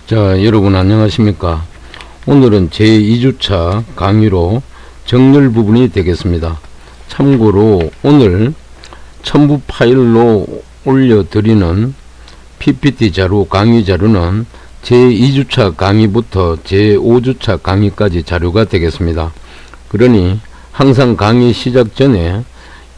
자, 여러분 안녕하십니까. 오늘은 제2주차 강의로 정렬 부분이 되겠습니다. 참고로 오늘 첨부 파일로 올려드리는 PPT 자료, 강의 자료는 제2주차 강의부터 제5주차 강의까지 자료가 되겠습니다. 그러니 항상 강의 시작 전에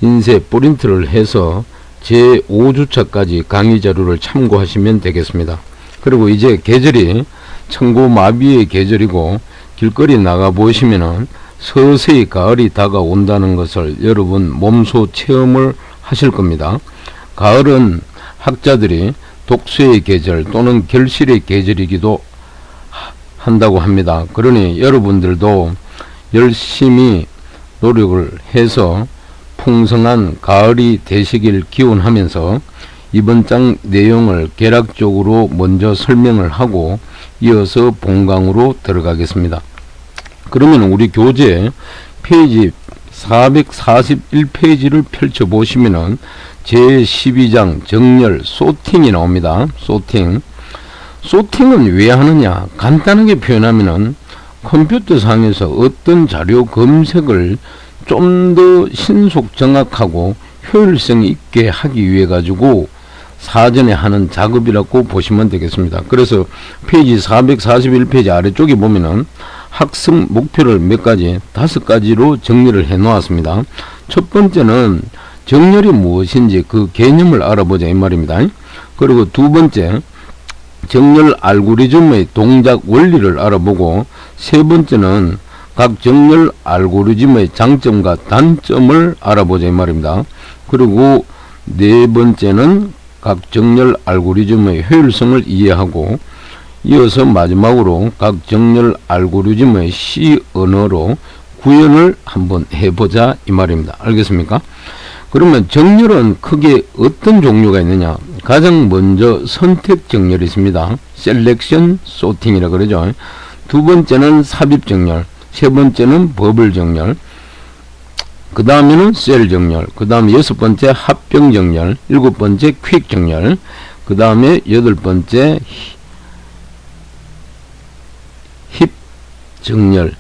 인쇄 프린트를 해서 제5주차까지 강의 자료를 참고하시면 되겠습니다. 그리고 이제 계절이 천고마비의 계절이고 길거리 나가 보시면은 서서히 가을이 다가온다는 것을 여러분 몸소 체험을 하실 겁니다. 가을은 학자들이 독서의 계절 또는 결실의 계절이기도 한다고 합니다. 그러니 여러분들도 열심히 노력을 해서 풍성한 가을이 되시길 기원하면서 이번 장 내용을 개략적으로 먼저 설명을 하고 이어서 본강으로 들어가겠습니다. 그러면 우리 교재 페이지 441페이지를 펼쳐 보시면은 제12장 정렬 소팅이 나옵니다. 소팅은 왜 하느냐? 간단하게 표현하면은 컴퓨터 상에서 어떤 자료 검색을 좀 더 신속 정확하고 효율성 있게 하기 위해 가지고 사전에 하는 작업이라고 보시면 되겠습니다. 그래서 페이지 441페이지 아래쪽에 보면은 학습 목표를 몇 가지, 5가지로 정리를 해 놓았습니다. 첫 번째는 정렬이 무엇인지 그 개념을 알아보자 이 말입니다. 그리고 두 번째, 정렬 알고리즘의 동작 원리를 알아보고, 세 번째는 각 정렬 알고리즘의 장점과 단점을 알아보자 이 말입니다. 그리고 네 번째는 각 정렬 알고리즘의 효율성을 이해하고, 이어서 마지막으로 각 정렬 알고리즘의 C 언어로 구현을 한번 해보자 이 말입니다. 알겠습니까? 그러면 정렬은 크게 어떤 종류가 있느냐? 가장 먼저 선택 정렬이 있습니다. 셀렉션 소팅이라 그러죠. 두 번째는 삽입 정렬, 세 번째는 버블 정렬, 그 다음에는 셀 정렬, 그 다음에 6번째 합병 정렬, 7번째 퀵 정렬, 그 다음에 8번째 힙 정렬,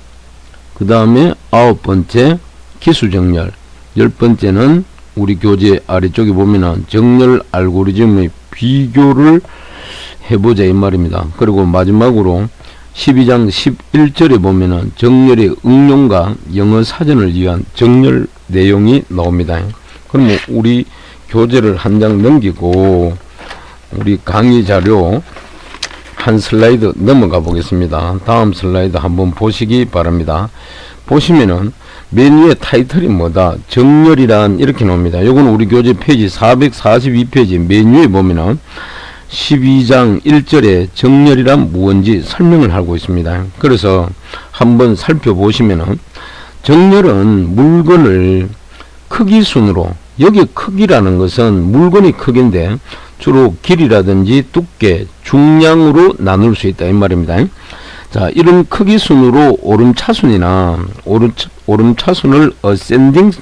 그 다음에 9번째 기수 정렬, 10번째는 우리 교재 아래쪽에 보면은 정렬 알고리즘의 비교를 해보자 이 말입니다. 그리고 마지막으로 12장 11절에 보면은 정렬의 응용과 영어 사전을 위한 정렬 내용이 나옵니다. 그럼 우리 교재를 한 장 넘기고 우리 강의 자료 한 슬라이드 넘어가 보겠습니다. 다음 슬라이드 한번 보시기 바랍니다. 보시면은 맨 위에 타이틀이 뭐다? 정렬이란 이렇게 나옵니다. 요건 우리 교재 페이지 442페이지 맨 위에 보면은 12장 1절에 정렬이란 무엇인지 설명을 하고 있습니다. 그래서 한번 살펴보시면은 정렬은 물건을 크기 순으로, 여기 크기라는 것은 물건이 크기인데 주로 길이라든지 두께, 중량으로 나눌 수 있다 이 말입니다. 자, 이런 크기 순으로 오름차순이나 오름차순을 ascending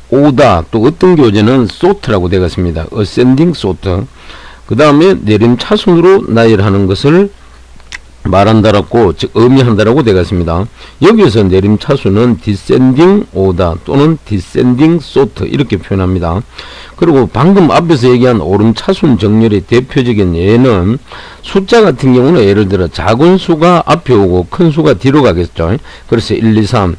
order, 또 어떤 교재는 sort라고 되어 있습니다. ascending sort. 그 다음에 내림차순으로 나열하는 것을 말한다라고, 즉 의미한다라고 되어 있습니다. 여기서 내림차순은 descending order 또는 descending sort 이렇게 표현합니다. 그리고 방금 앞에서 얘기한 오름차순 정렬의 대표적인 예는 숫자 같은 경우는 예를 들어 작은 수가 앞에 오고 큰 수가 뒤로 가겠죠. 그래서 1, 2, 3.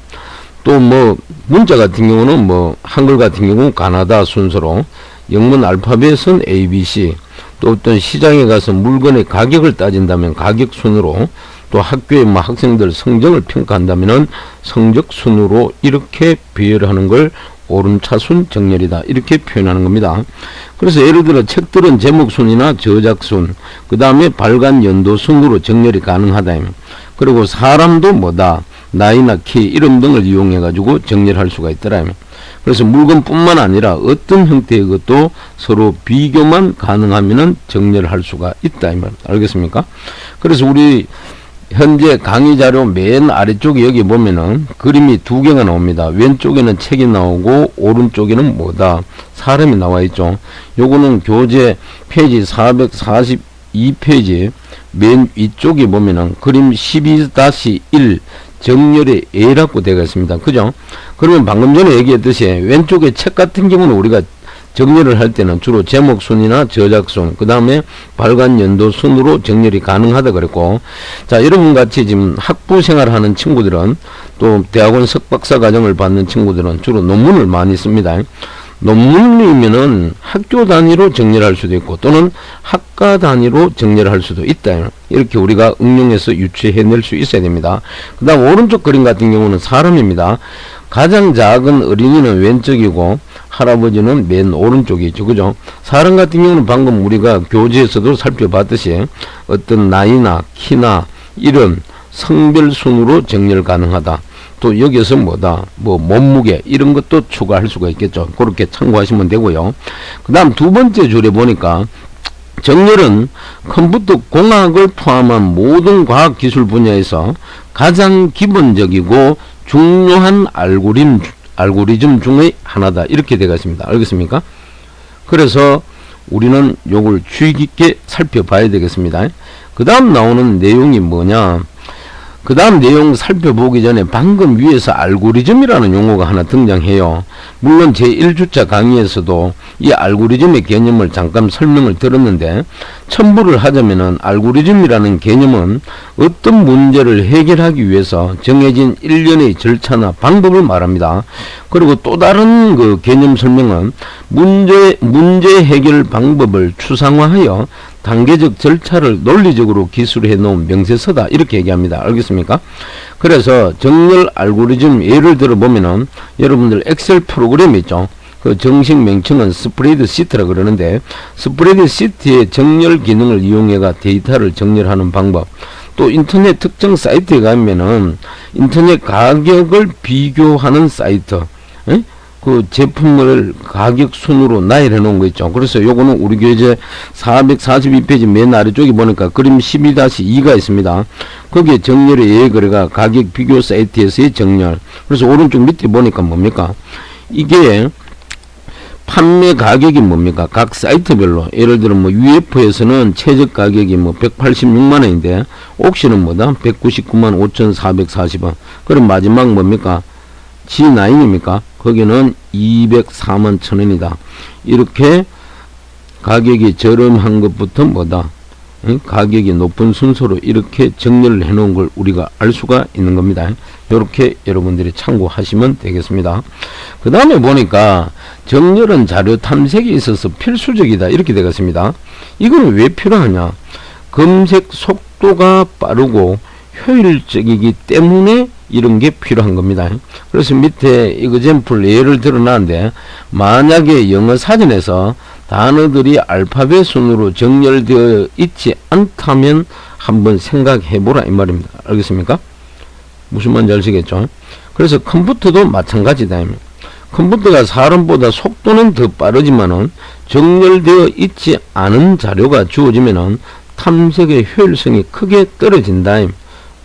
또 뭐 문자 같은 경우는 뭐 한글 같은 경우는 가나다 순서로, 영문 알파벳은 A, B, C. 또 어떤 시장에 가서 물건의 가격을 따진다면 가격 순으로, 또 학교에 뭐 학생들 성적을 평가한다면은 성적 순으로 이렇게 비율하는 걸 오름차순 정렬이다 이렇게 표현하는 겁니다. 그래서 예를 들어 책들은 제목순이나 저작순, 그 다음에 발간 연도 순으로 정렬이 가능하다. 그리고 사람도 뭐다? 나이나 키, 이름 등을 이용해 가지고 정렬할 수가 있더라. 그래서 물건뿐만 아니라 어떤 형태의 것도 서로 비교만 가능하면은 정렬할 수가 있다 이 말입니다. 알겠습니까? 그래서 우리 현재 강의 자료 맨 아래쪽에 여기 보면은 그림이 두 개가 나옵니다. 왼쪽에는 책이 나오고 오른쪽에는 뭐다? 사람이 나와 있죠. 요거는 교재 페이지 440 2페이지 맨 위쪽에 보면은 그림 12-1 정렬의 A라고 되어 있습니다. 그죠? 그러면 방금 전에 얘기했듯이 왼쪽에 책 같은 경우는 우리가 정렬을 할 때는 주로 제목순이나 저작순, 그 다음에 발간 연도 순으로 정렬이 가능하다 그랬고, 자, 여러분 같이 지금 학부 생활하는 친구들은 또 대학원 석박사 과정을 받는 친구들은 주로 논문을 많이 씁니다. 논문이면은 학교 단위로 정렬할 수도 있고 또는 학과 단위로 정렬할 수도 있다. 이렇게 우리가 응용해서 유추해낼 수 있어야 됩니다. 그 다음 오른쪽 그림 같은 경우는 사람입니다. 가장 작은 어린이는 왼쪽이고 할아버지는 맨 오른쪽이죠. 그죠? 사람 같은 경우는 방금 우리가 교재에서도 살펴봤듯이 어떤 나이나 키나 이름, 성별 순으로 정렬 가능하다. 또 여기서 뭐다, 뭐 몸무게 이런 것도 추가할 수가 있겠죠. 그렇게 참고하시면 되고요. 그 다음 두 번째 줄에 보니까 정렬은 컴퓨터 공학을 포함한 모든 과학기술 분야에서 가장 기본적이고 중요한 알고리즘 중의 하나다. 이렇게 되어 있습니다. 알겠습니까? 그래서 우리는 요걸 주의 깊게 살펴봐야 되겠습니다. 그 다음 나오는 내용이 뭐냐, 그 다음 내용 살펴보기 전에 방금 위에서 알고리즘이라는 용어가 하나 등장해요. 물론 제1주차 강의에서도 이 알고리즘의 개념을 잠깐 설명을 들었는데, 첨부를 하자면은 알고리즘이라는 개념은 어떤 문제를 해결하기 위해서 정해진 일련의 절차나 방법을 말합니다. 그리고 또 다른 그 개념 설명은 문제 해결 방법을 추상화하여 단계적 절차를 논리적으로 기술해 놓은 명세서다. 이렇게 얘기합니다. 알겠습니까? 그래서 정렬 알고리즘 예를 들어 보면은 여러분들 엑셀 프로그램 있죠. 그 정식 명칭은 스프레드시트라 그러는데, 스프레드시트의 정렬 기능을 이용해가 데이터를 정렬하는 방법, 또 인터넷 특정 사이트에 가면은 인터넷 가격을 비교하는 사이트, 그 제품을 가격 순으로 나열해 놓은 거 있죠. 그래서 요거는 우리 교재 442페이지 맨 아래쪽에 보니까 그림 12-2가 있습니다. 거기에 정렬의 예거래가 가격 비교 사이트에서의 정렬. 그래서 오른쪽 밑에 보니까 뭡니까? 이게 판매 가격이 뭡니까? 각 사이트별로. 예를 들어 뭐 UF에서는 최저 가격이 뭐 186만원인데 옥시는 뭐다? 199만 5,440원. 그럼 마지막 뭡니까? G9입니까? 거기는 204만 1,000원이다. 이렇게 가격이 저렴한 것부터 뭐다? 가격이 높은 순서로 이렇게 정렬을 해 놓은 걸 우리가 알 수가 있는 겁니다. 이렇게 여러분들이 참고하시면 되겠습니다. 그 다음에 보니까 정렬은 자료 탐색에 있어서 필수적이다. 이렇게 되겠습니다. 이건 왜 필요하냐? 검색 속도가 빠르고 효율적이기 때문에 이런 게 필요한 겁니다. 그래서 밑에 이그젬플 예를 들어놨는데, 만약에 영어 사전에서 단어들이 알파벳 순으로 정렬되어 있지 않다면 한번 생각해 보라 이 말입니다. 알겠습니까? 무슨 말인지 아시겠죠? 그래서 컴퓨터도 마찬가지다. 컴퓨터가 사람보다 속도는 더 빠르지만은 정렬되어 있지 않은 자료가 주어지면은 탐색의 효율성이 크게 떨어진다.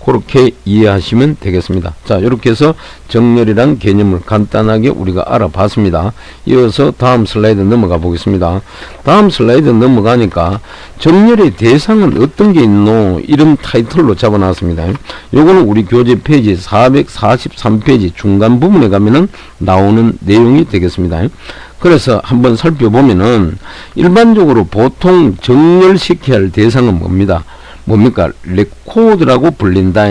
그렇게 이해하시면 되겠습니다. 자, 이렇게 해서 정렬이란 개념을 간단하게 우리가 알아봤습니다. 이어서 다음 슬라이드 넘어가 보겠습니다. 다음 슬라이드 넘어가니까 정렬의 대상은 어떤 게 있노? 이런 타이틀로 잡아놨습니다. 요거는 우리 교재 페이지 443페이지 중간 부분에 가면은 나오는 내용이 되겠습니다. 그래서 한번 살펴보면은 일반적으로 보통 정렬시켜야 할 대상은 뭡니까? 레코드라고 불린다.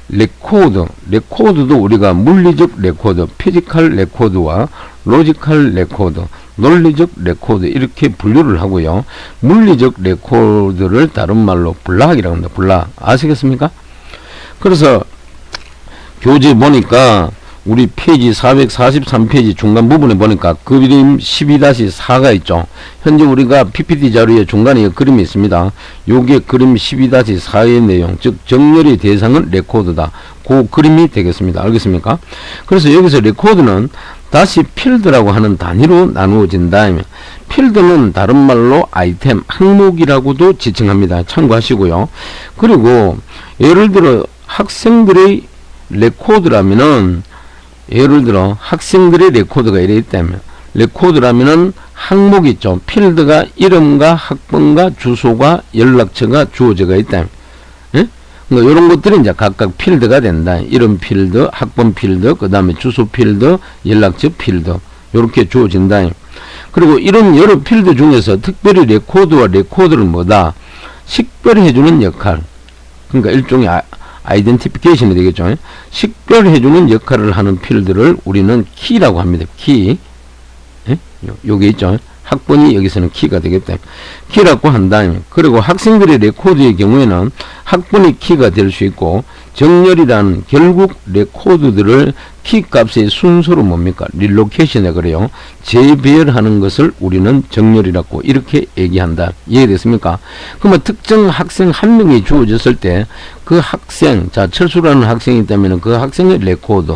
레코드도 우리가 물리적 레코드, 피지컬 레코드와 로지컬 레코드, 논리적 레코드 이렇게 분류를 하고요. 물리적 레코드를 다른 말로 블락이라고 합니다. 블락. 아시겠습니까? 그래서 교재 보니까 우리 페이지 443페이지 중간 부분에 보니까 그림 12-4가 있죠. 현재 우리가 PPT 자료에 중간에 그림이 있습니다. 요게 그림 12-4의 내용, 즉 정렬의 대상은 레코드다. 그 그림이 되겠습니다. 알겠습니까? 그래서 여기서 레코드는 다시 필드라고 하는 단위로 나누어진다. 필드는 다른 말로 아이템, 항목이라고도 지칭합니다. 참고하시고요. 그리고 예를 들어 학생들의 레코드라면은, 예를 들어 학생들의 레코드가 이래 있다면 레코드라면은 항목이 있죠. 필드가 이름과 학번과 주소가 연락처가 주어져가 있다. 예? 그러니까 이런 것들이 이제 각각 필드가 된다. 이름 필드, 학번 필드, 그 다음에 주소 필드, 연락처 필드. 요렇게 주어진다. 그리고 이런 여러 필드 중에서 특별히 레코드와 레코드를 뭐다? 식별해주는 역할. 그러니까 일종의 아이덴티피케이션이 되겠죠. 식별해주는 역할을 하는 필드를 우리는 키라고 합니다. 키. 예? 요게 있죠. 학번이 여기서는 키가 되겠다. 키라고 한다. 그리고 학생들의 레코드의 경우에는 학번이 키가 될 수 있고, 정렬이란 결국 레코드들을 키 값의 순서로 뭡니까? 릴로케이션에 그래요. 재배열하는 것을 우리는 정렬이라고 이렇게 얘기한다. 이해됐습니까? 그러면 특정 학생 한 명이 주어졌을 때 그 학생, 자, 철수라는 학생이 있다면 그 학생의 레코드,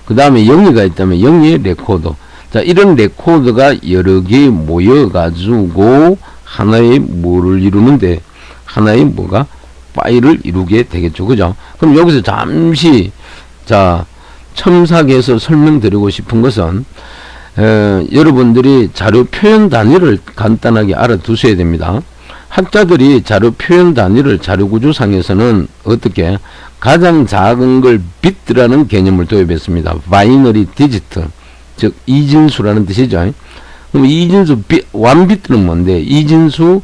그 다음에 영희가 있다면 영희의 레코드, 자, 이런 레코드가 여러 개 모여가지고 하나의 뭐를 이루는데, 하나의 뭐가? 파일을 이루게 되겠죠. 그죠? 그럼 여기서 잠시, 자, 첨삭해서 설명드리고 싶은 것은, 여러분들이 자료 표현 단위를 간단하게 알아두셔야 됩니다. 학자들이 자료 표현 단위를 자료 구조상에서는 어떻게? 가장 작은 걸 비트라는 개념을 도입했습니다. 바이너리 디지트. 즉 이진수라는 뜻이죠. 그럼 이진수 완비트는 뭔데? 이진수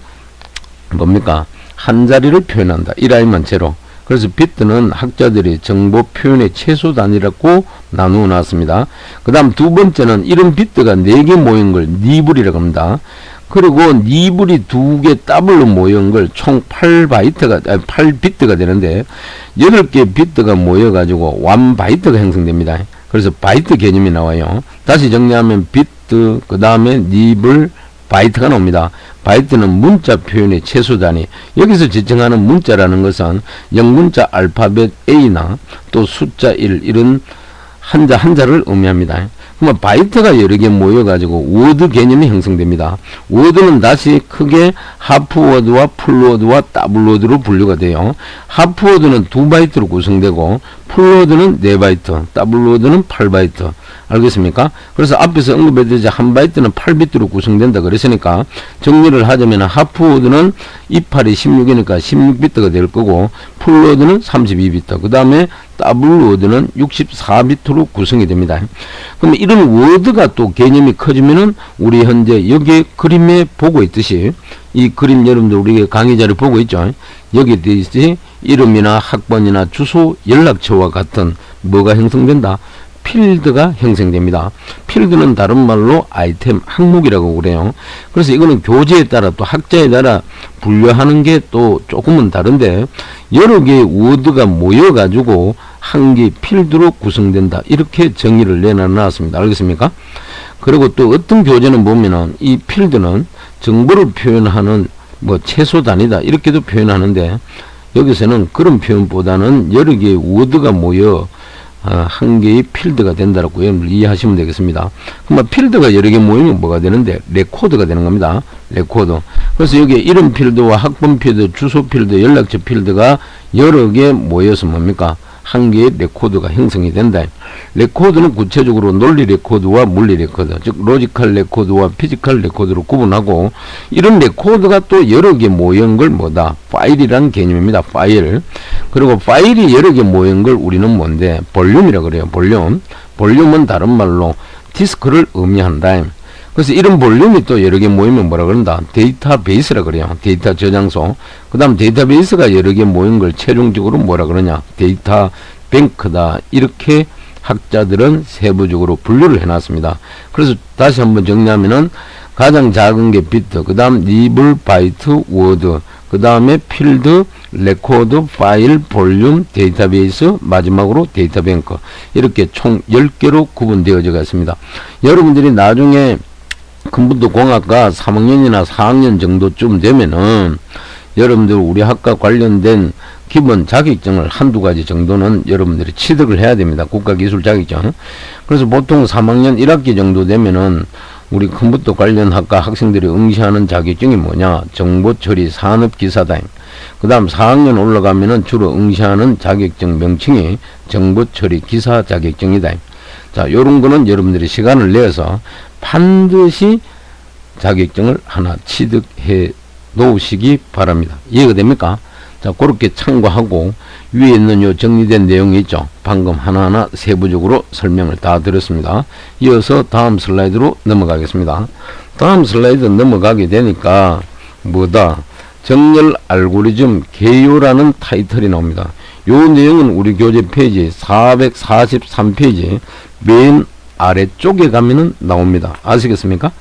뭡니까? 한 자리를 표현한다. 이 라인만 제로. 그래서 비트는 학자들이 정보 표현의 최소 단위라고 나누어 놨습니다. 그 다음 두 번째는 이런 비트가 4개 모인 걸 니블이라고 합니다. 그리고 니블이 2개 더블로 모인 걸 총 8비트가 되는데 8개 비트가 모여가지고 1바이트가 형성됩니다. 그래서 바이트 개념이 나와요. 다시 정리하면 비트, 그 다음에 니블, 바이트가 나옵니다. 바이트는 문자 표현의 최소 단위. 여기서 지칭하는 문자라는 것은 영문자 알파벳 A나 또 숫자 1 이런 한자를 의미합니다. 그러면 바이트가 여러 개 모여가지고 워드 개념이 형성됩니다. 워드는 다시 크게 하프워드와 풀워드와 더블워드로 분류가 돼요. 하프워드는 2바이트로 구성되고 풀워드는 4바이트, 더블워드는 8바이트. 알겠습니까? 그래서 앞에서 언급했듯이 1바이트는 8비트로 구성된다 그랬으니까 정리를 하자면 하프워드는 28이 16이니까 16비트가 될 거고 풀워드는 32비트, 그 다음에 더블워드는 64비트로 구성이 됩니다. 그러면 이런 워드가 또 개념이 커지면은 우리 현재 여기 그림에 보고 있듯이 이 그림 여러분들 우리 강의 자료 보고 있죠. 여기에 되어 있듯이 이름이나 학번이나 주소, 연락처와 같은 뭐가 형성된다? 필드가 형성됩니다. 필드는 다른 말로 아이템, 항목이라고 그래요. 그래서 이거는 교재에 따라 또 학자에 따라 분류하는 게 또 조금은 다른데 여러 개의 워드가 모여가지고 한 개의 필드로 구성된다. 이렇게 정의를 내놨습니다. 알겠습니까? 그리고 또 어떤 교재는 보면은 이 필드는 정보를 표현하는 뭐 최소 단위다. 이렇게도 표현하는데 여기서는 그런 표현보다는 여러 개의 워드가 모여 한 개의 필드가 된다라고 이해하시면 되겠습니다. 그러면 필드가 여러 개 모이면 뭐가 되는데? 레코드가 되는 겁니다. 레코드. 그래서 여기에 이름 필드와 학번 필드, 주소 필드, 연락처 필드가 여러 개 모여서 뭡니까? 한 개의 레코드가 형성이 된다. 레코드는 구체적으로 논리 레코드와 물리 레코드, 즉 로지컬 레코드와 피지컬 레코드로 구분하고, 이런 레코드가 또 여러 개 모인 걸 뭐다? 파일이라는 개념입니다. 파일. 그리고 파일이 여러 개 모인 걸 우리는 뭔데? 볼륨이라 그래요. 볼륨. 볼륨은 다른 말로 디스크를 의미한다. 그래서 이런 볼륨이 또 여러 개 모이면 뭐라 그런다? 데이터베이스라 그래요. 데이터 저장소. 그 다음 데이터베이스가 여러 개 모인 걸 최종적으로 뭐라 그러냐? 데이터 뱅크다. 이렇게 학자들은 세부적으로 분류를 해놨습니다. 그래서 다시 한번 정리하면은 가장 작은 게 비트, 그 다음 니블, 바이트, 워드, 그 다음에 필드, 레코드, 파일, 볼륨, 데이터베이스, 마지막으로 데이터 뱅크. 이렇게 총 10개로 구분되어져 있습니다. 여러분들이 나중에 컴퓨터 공학과 3학년이나 4학년 정도쯤 되면은 여러분들 우리 학과 관련된 기본 자격증을 한두 가지 정도는 여러분들이 취득을 해야 됩니다. 국가기술 자격증. 그래서 보통 3학년 1학기 정도 되면은 우리 컴퓨터 관련 학과 학생들이 응시하는 자격증이 뭐냐? 정보처리 산업기사다. 그 다음 4학년 올라가면은 주로 응시하는 자격증 명칭이 정보처리 기사 자격증이다. 자, 요런 거는 여러분들이 시간을 내서 반드시 자격증을 하나 취득해 놓으시기 바랍니다. 이해가 됩니까? 자, 그렇게 참고하고 위에 있는 요 정리된 내용이 있죠. 방금 하나하나 세부적으로 설명을 다 드렸습니다. 이어서 다음 슬라이드로 넘어가겠습니다. 다음 슬라이드 넘어가게 되니까 뭐다? 정렬 알고리즘 개요라는 타이틀이 나옵니다. 요 내용은 우리 교재 페이지 443페이지 맨 아래쪽에 가면은 나옵니다. 아시겠습니까?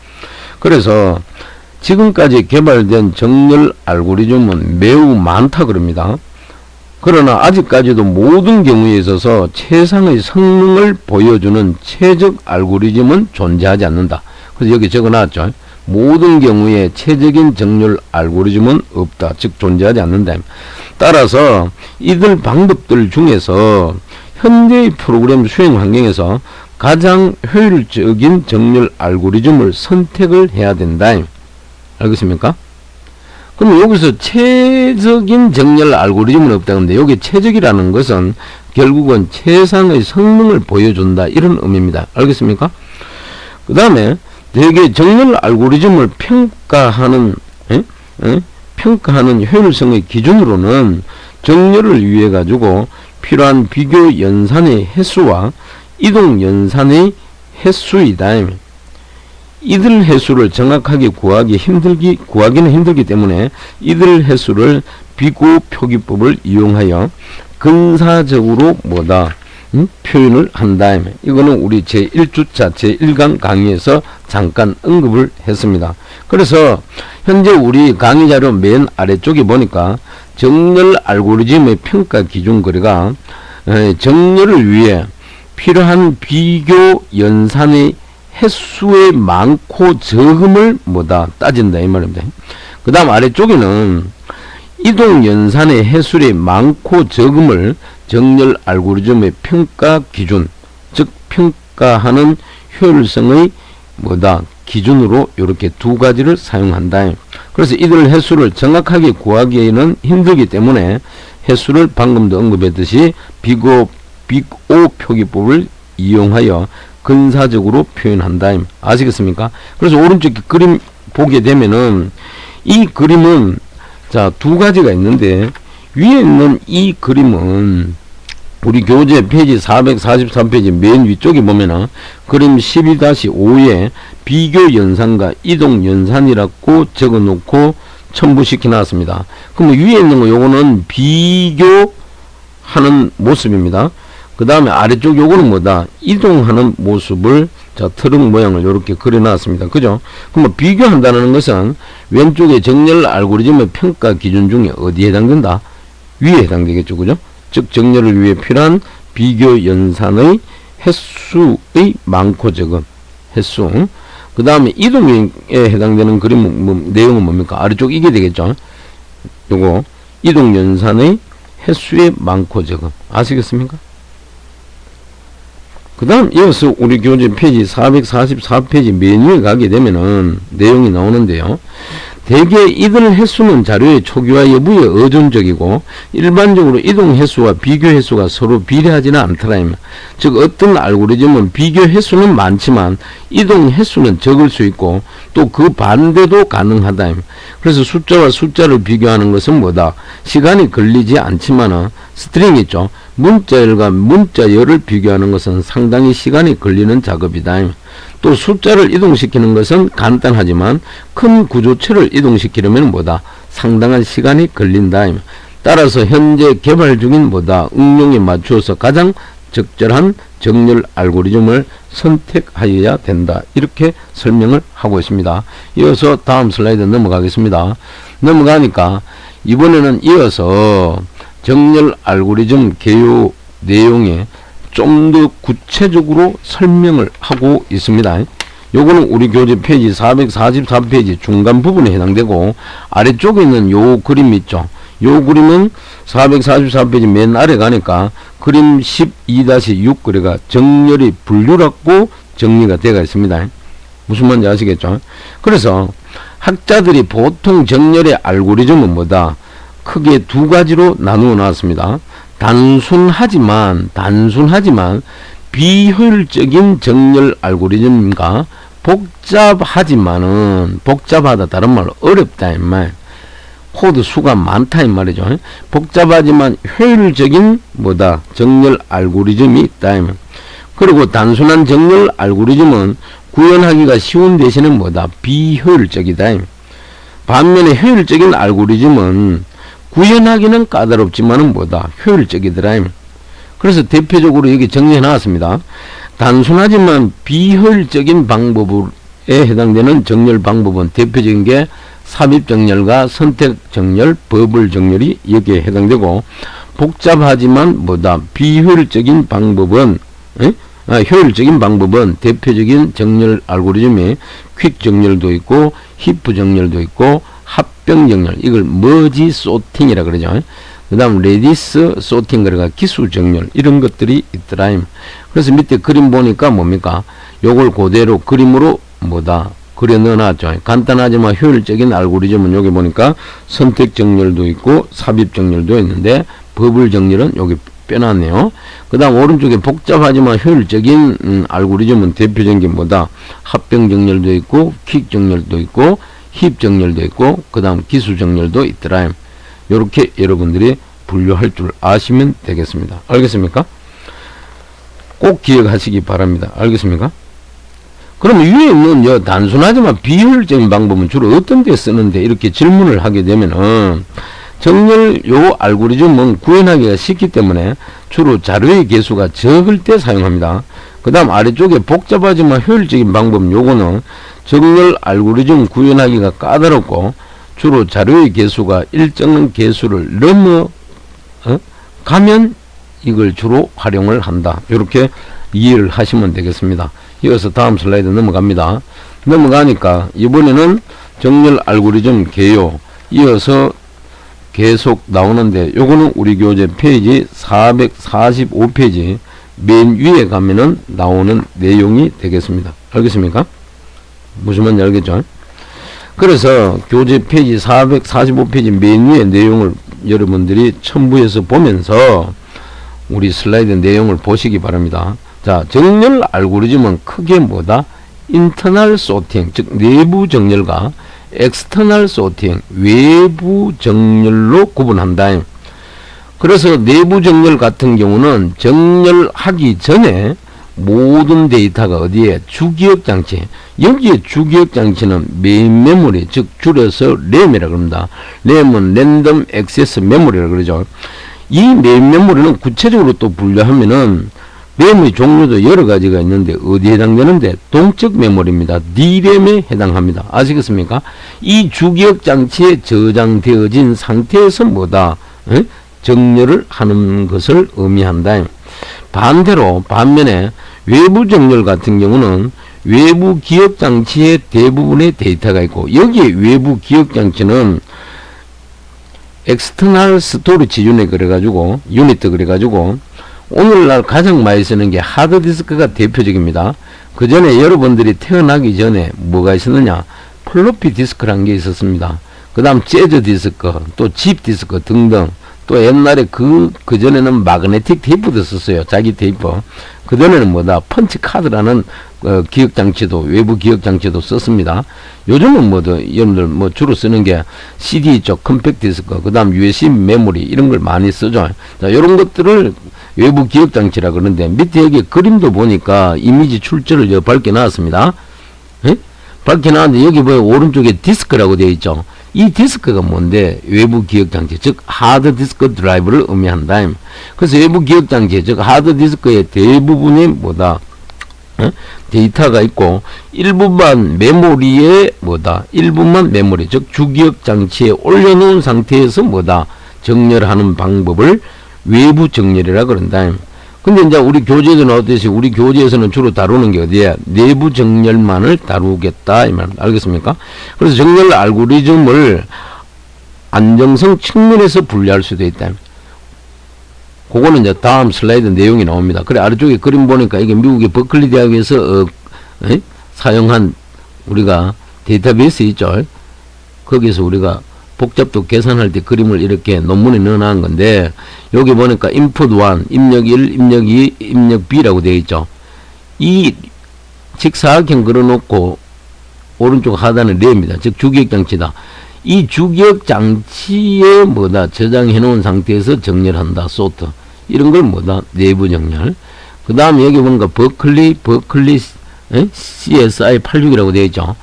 그래서 지금까지 개발된 정렬 알고리즘은 매우 많다 그럽니다. 그러나 아직까지도 모든 경우에 있어서 최상의 성능을 보여주는 최적 알고리즘은 존재하지 않는다. 그래서 여기 적어놨죠. 모든 경우에 최적인 정렬 알고리즘은 없다. 즉 존재하지 않는다. 따라서 이들 방법들 중에서 현재의 프로그램 수행 환경에서 가장 효율적인 정렬 알고리즘을 선택을 해야 된다. 알겠습니까? 그럼 여기서 최적인 정렬 알고리즘은 없다. 근데 여기 최적이라는 것은 결국은 최상의 성능을 보여준다. 이런 의미입니다. 알겠습니까? 그 다음에 대개 정렬 알고리즘을 평가하는 효율성의 기준으로는 정렬을 위해 가지고 필요한 비교 연산의 횟수와 이동 연산의 횟수이다. 이들 횟수를 정확하게 구하기는 힘들기 때문에 이들 횟수를 비교 표기법을 이용하여 근사적으로 표현을 한다. 이거는 우리 제1주차 제1강 강의에서 잠깐 언급을 했습니다. 그래서 현재 우리 강의 자료 맨 아래쪽에 보니까 정렬 알고리즘의 평가 기준 거래가 정렬을 위해 필요한 비교 연산의 횟수의 많고 적음을 따진다 이 말입니다. 그 다음 아래쪽에는 이동 연산의 횟수의 많고 적음을 정렬 알고리즘의 평가 기준, 즉 평가하는 효율성의 기준으로 이렇게 두 가지를 사용한다. 그래서 이들 횟수를 정확하게 구하기에는 힘들기 때문에 횟수를 방금도 언급했듯이 비교 표기법을 이용하여 근사적으로 표현한다. 아시겠습니까? 그래서 오른쪽 그림 보게 되면은 이 그림은 두 가지가 있는데 위에 있는 이 그림은 우리 교재 페이지 443페이지 맨 위쪽에 보면은 그림 12-5에 비교 연산과 이동 연산이라고 적어 놓고 첨부시켜 놨습니다. 그럼 위에 있는 거 요거는 비교하는 모습입니다. 그 다음에 아래쪽 요거는 이동하는 모습을 트럭 모양을 이렇게 그려 놨습니다. 그죠? 그럼 비교한다는 것은 왼쪽에 정렬 알고리즘의 평가 기준 중에 어디에 해당된다? 위에 해당되겠죠. 그죠? 즉 정렬을 위해 필요한 비교 연산의 횟수의 많고 적은 횟수. 그 다음에 이동에 해당되는 그림 내용은 뭡니까? 아래쪽 이게 되겠죠. 요거 이동 연산의 횟수의 많고 적은. 아시겠습니까? 그 다음 이어서 우리 교재 페이지 444페이지 메뉴에 가게 되면은 내용이 나오는데요. 대개 이들 횟수는 자료의 초기화 여부에 의존적이고 일반적으로 이동 횟수와 비교 횟수가 서로 비례하지는 않더라. 즉 어떤 알고리즘은 비교 횟수는 많지만 이동 횟수는 적을 수 있고 또 그 반대도 가능하다. 그래서 숫자와 숫자를 비교하는 것은 시간이 걸리지 않지만은 스트링 있죠. 문자열과 문자열을 비교하는 것은 상당히 시간이 걸리는 작업이다. 또 숫자를 이동시키는 것은 간단하지만 큰 구조체를 이동시키려면 상당한 시간이 걸린다. 따라서 현재 개발 중인 응용에 맞추어서 가장 적절한 정렬 알고리즘을 선택하여야 된다. 이렇게 설명을 하고 있습니다. 이어서 다음 슬라이드 넘어가겠습니다. 넘어가니까 이번에는 이어서 정렬 알고리즘 개요 내용에 좀 더 구체적으로 설명을 하고 있습니다. 요거는 우리 교재 페이지 444페이지 중간 부분에 해당되고 아래쪽에 있는 요 그림 있죠. 요 그림은 444페이지 맨 아래 가니까 그림 12-6 그래가 정렬이 분류라고 정리가 되어 있습니다. 무슨 말인지 아시겠죠? 그래서 학자들이 보통 정렬의 알고리즘은 크게 두 가지로 나누어 놨습니다. 단순하지만 비효율적인 정렬 알고리즘과 복잡하지만은 복잡하다 다른 말로 어렵다 이 말. 코드 수가 많다 이 말이죠. 복잡하지만 효율적인 뭐다 정렬 알고리즘이 있다 이 말. 그리고 단순한 정렬 알고리즘은 구현하기가 쉬운 대신에 뭐다 비효율적이다 이 말. 반면에 효율적인 알고리즘은 구현하기는 까다롭지만은 뭐다 효율적이더라 이 말. 그래서 대표적으로 여기 정리해 놨습니다. 단순하지만 비효율적인 방법에 해당되는 정렬 방법은 대표적인 게 삽입정렬과 선택정렬, 버블정렬이 여기에 해당되고, 복잡하지만 뭐다 비효율적인 방법은 효율적인 방법은 대표적인 정렬 알고리즘이 퀵정렬도 있고 히프정렬도 있고 합병정렬, 이걸 머지 소팅이라 그러죠. 그 다음 레디스 소팅 그래가 기수정렬 이런 것들이 있더라. 그래서 밑에 그림 보니까 뭡니까 요걸 그대로 그림으로 뭐다 그려 넣어놨죠. 간단하지만 효율적인 알고리즘은 여기 보니까 선택정렬도 있고 삽입정렬도 있는데 버블정렬은 여기 빼놨네요. 그 다음 오른쪽에 복잡하지만 효율적인 알고리즘은 대표적인 게 뭐다 합병정렬도 있고 퀵정렬도 있고 힙정렬도 있고 그 다음 기수정렬도 있더라. 요렇게 여러분들이 분류할 줄 아시면 되겠습니다. 알겠습니까? 꼭 기억하시기 바랍니다. 알겠습니까? 그럼 위에 있는 단순하지만 비효율적인 방법은 주로 어떤 데 쓰는데 이렇게 질문을 하게 되면은 정렬 요 알고리즘은 구현하기가 쉽기 때문에 주로 자료의 개수가 적을 때 사용합니다. 그 다음 아래쪽에 복잡하지만 효율적인 방법 요거는 정렬 알고리즘 구현하기가 까다롭고 주로 자료의 개수가 일정 개수를 넘어 가면 이걸 주로 활용을 한다. 이렇게 이해를 하시면 되겠습니다. 이어서 다음 슬라이드 넘어갑니다. 넘어가니까 이번에는 정렬 알고리즘 개요 이어서 계속 나오는데 요거는 우리 교재 페이지 445페이지 맨 위에 가면은 나오는 내용이 되겠습니다. 알겠습니까? 무슨 말인지 알겠죠? 그래서 교재 페이지 445페이지 맨 위에 내용을 여러분들이 첨부해서 보면서 우리 슬라이드 내용을 보시기 바랍니다. 자, 정렬 알고리즘은 크게 뭐다? 인터널 소팅, 즉 내부 정렬과 엑스터널 소팅, 외부 정렬로 구분한다. 그래서 내부 정렬 같은 경우는 정렬하기 전에 모든 데이터가 어디에? 주기억 장치. 여기에 주기억 장치는 메인 메모리, 즉 줄여서 램이라고 합니다. 램은 랜덤 액세스 메모리라고 그러죠. 이 메인 메모리는 구체적으로 또 분류하면은 램의 종류도 여러 가지가 있는데 어디에 해당되는데 동적 메모리입니다. D램에 해당합니다. 아시겠습니까? 이 주기억 장치에 저장되어진 상태에서 뭐다? 정렬을 하는 것을 의미한다. 반면에 외부 정렬 같은 경우는 외부 기억 장치에 대부분의 데이터가 있고 여기에 외부 기억 장치는 엑스터널 스토리지 유닛 그래가지고 오늘날 가장 많이 쓰는 게 하드디스크가 대표적입니다. 그 전에 여러분들이 태어나기 전에 뭐가 있었느냐? 플로피 디스크라는 게 있었습니다. 그 다음 재즈 디스크, 또 집 디스크 등등. 또 옛날에 그 전에는 마그네틱 테이프도 썼어요. 자기 테이프. 그 전에는 뭐다? 펀치 카드라는 기억장치도, 외부 기억장치도 썼습니다. 요즘은 여러분들 주로 쓰는 게 CD 쪽 컴팩트 디스크, 그 다음 USB 메모리, 이런 걸 많이 쓰죠. 자, 요런 것들을 외부 기억장치라 그러는데, 밑에 여기 그림도 보니까 이미지 출처를 밝게 놨습니다. 밝게 놨는데, 여기 오른쪽에 디스크라고 되어 있죠. 이 디스크가 뭔데? 외부 기억장치, 즉 하드디스크 드라이브를 의미한다. 그래서 외부 기억장치, 즉 하드디스크의 대부분이 뭐다? 데이터가 있고 일부만 메모리에 일부만 메모리, 즉 주기억장치에 올려놓은 상태에서 정렬하는 방법을 외부 정렬이라 그런다. 근데 이제 우리 교재에서 나오듯이 우리 교재에서는 주로 다루는 게 어디야? 내부 정렬만을 다루겠다 이 말입니다. 알겠습니까? 그래서 정렬 알고리즘을 안정성 측면에서 분류할 수도 있다. 그거는 이제 다음 슬라이드 내용이 나옵니다. 그래 아래쪽에 그림 보니까 이게 미국의 버클리 대학에서 사용한 우리가 데이터베이스 있죠. 거기서 우리가 복잡도 계산할 때 그림을 이렇게 논문에 넣어놓은 건데 여기 보니까 input 1, 입력 1, 입력 2, 입력 B라고 되어 있죠. 이 직사각형 그려놓고 오른쪽 하단은 램이다. 즉 주기억장치다. 이 주기억장치에 뭐다 저장해 놓은 상태에서 정렬한다. 소트 이런 걸 뭐다 내부 정렬. 그 다음에 여기 보니까 버클리 CSI 86이라고 되어 있죠.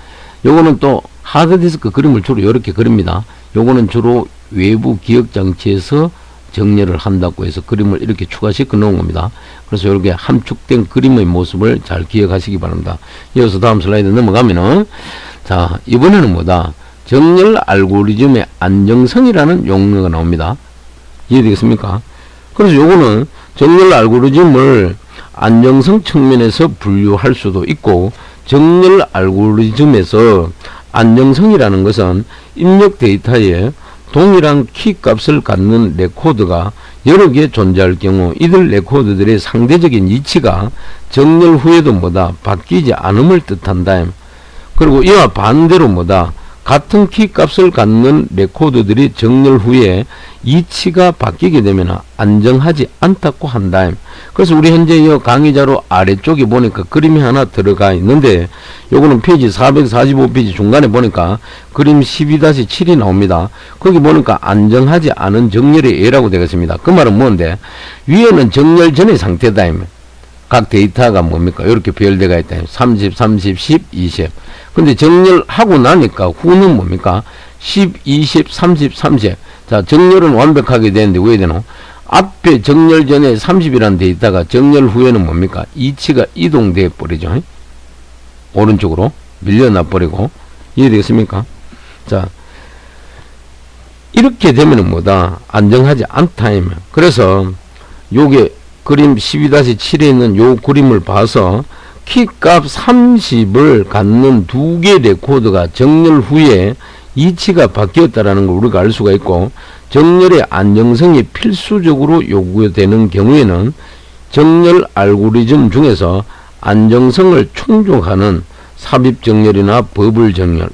요거는 또 하드디스크 그림을 주로 이렇게 그립니다. 요거는 주로 외부 기억장치에서 정렬을 한다고 해서 그림을 이렇게 추가시켜 놓은 겁니다. 그래서 이렇게 함축된 그림의 모습을 잘 기억하시기 바랍니다. 이어서 다음 슬라이드 넘어가면은, 자, 이번에는 뭐다? 정렬 알고리즘의 안정성이라는 용어가 나옵니다. 이해되겠습니까? 그래서 요거는 정렬 알고리즘을 안정성 측면에서 분류할 수도 있고, 정렬 알고리즘에서 안정성이라는 것은 입력 데이터에 동일한 키 값을 갖는 레코드가 여러 개 존재할 경우 이들 레코드들의 상대적인 이치가 정렬 후에도 뭐다 바뀌지 않음을 뜻한다. 그리고 이와 반대로 뭐다 같은 키 값을 갖는 레코드들이 정렬 후에 이치가 바뀌게 되면 안정하지 않다고 한다. 그래서 우리 현재 이 강의자료 아래쪽에 보니까 그림이 하나 들어가 있는데 요거는 페이지 445페이지 중간에 보니까 그림 12-7이 나옵니다. 거기 보니까 안정하지 않은 정렬의 예라고 되겠습니다. 그 말은 뭔데 위에는 정렬 전의 상태다. 각 데이터가 뭡니까? 이렇게 배열되어 있다. 30, 30, 10, 20. 근데 정렬하고 나니까 후는 뭡니까? 10, 20, 30, 30. 자, 정렬은 완벽하게 되는데 왜 되노? 앞에 정렬 전에 30이라는 데이터가 정렬 후에는 뭡니까? 이치가 이동돼 버리죠. 오른쪽으로 밀려나 버리고. 이해되겠습니까? 자, 이렇게 되면은 뭐다? 안정하지 않다. 그래서 요게 그림 12-7에 있는 요 그림을 봐서 키값 30을 갖는 두 개 레코드가 정렬 후에 이치가 바뀌었다라는 걸 우리가 알 수가 있고, 정렬의 안정성이 필수적으로 요구되는 경우에는 정렬 알고리즘 중에서 안정성을 충족하는 삽입 정렬이나 버블 정렬,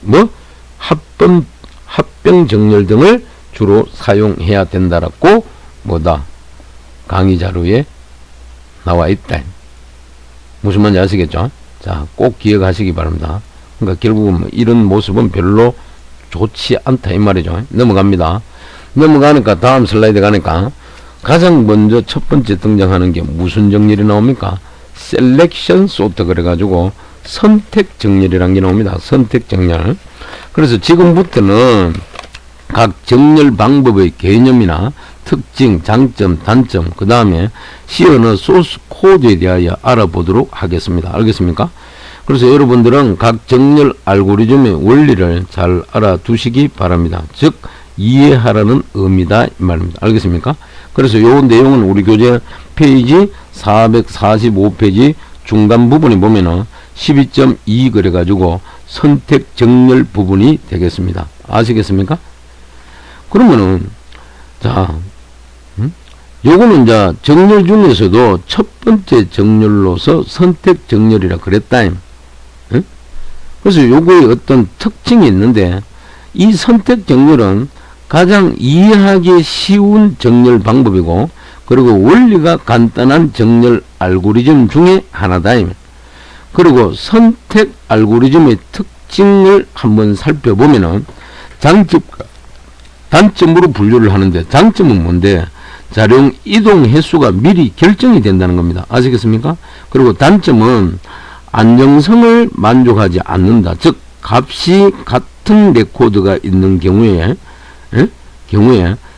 합병 정렬 등을 주로 사용해야 된다라고 뭐다 강의 자료에 나와 있다. 무슨 말인지 아시겠죠? 자, 꼭 기억하시기 바랍니다. 그러니까 결국은 이런 모습은 별로 좋지 않다 이 말이죠. 넘어갑니다. 넘어가니까 다음 슬라이드 가니까 가장 먼저 첫 번째 등장하는 게 무슨 정렬이 나옵니까? 셀렉션 소트 그래가지고 선택 정렬이라는 게 나옵니다. 선택 정렬. 그래서 지금부터는 각 정렬 방법의 개념이나 특징, 장점, 단점, 그 다음에 C 언어 소스 코드에 대하여 알아보도록 하겠습니다. 알겠습니까? 그래서 여러분들은 각 정렬 알고리즘의 원리를 잘 알아두시기 바랍니다. 즉 이해하라는 의미다 이 말입니다. 알겠습니까? 그래서 요 내용은 우리 교재 페이지 445페이지 중간 부분에 보면은 12.2 그래가지고 선택 정렬 부분이 되겠습니다. 아시겠습니까? 그러면은 자 요거는 이제 정렬 중에서도 첫 번째 정렬로서 선택 정렬이라 그랬다. 응? 그래서 요거의 어떤 특징이 있는데 이 선택 정렬은 가장 이해하기 쉬운 정렬 방법이고 그리고 원리가 간단한 정렬 알고리즘 중에 하나다. 그리고 선택 알고리즘의 특징을 한번 살펴보면은 장점과 단점으로 분류를 하는데 장점은 뭔데? 자령 이동 횟수가 미리 결정이 된다는 겁니다. 아시겠습니까? 그리고 단점은 안정성을 만족하지 않는다. 즉 값이 같은 레코드가 있는 경우에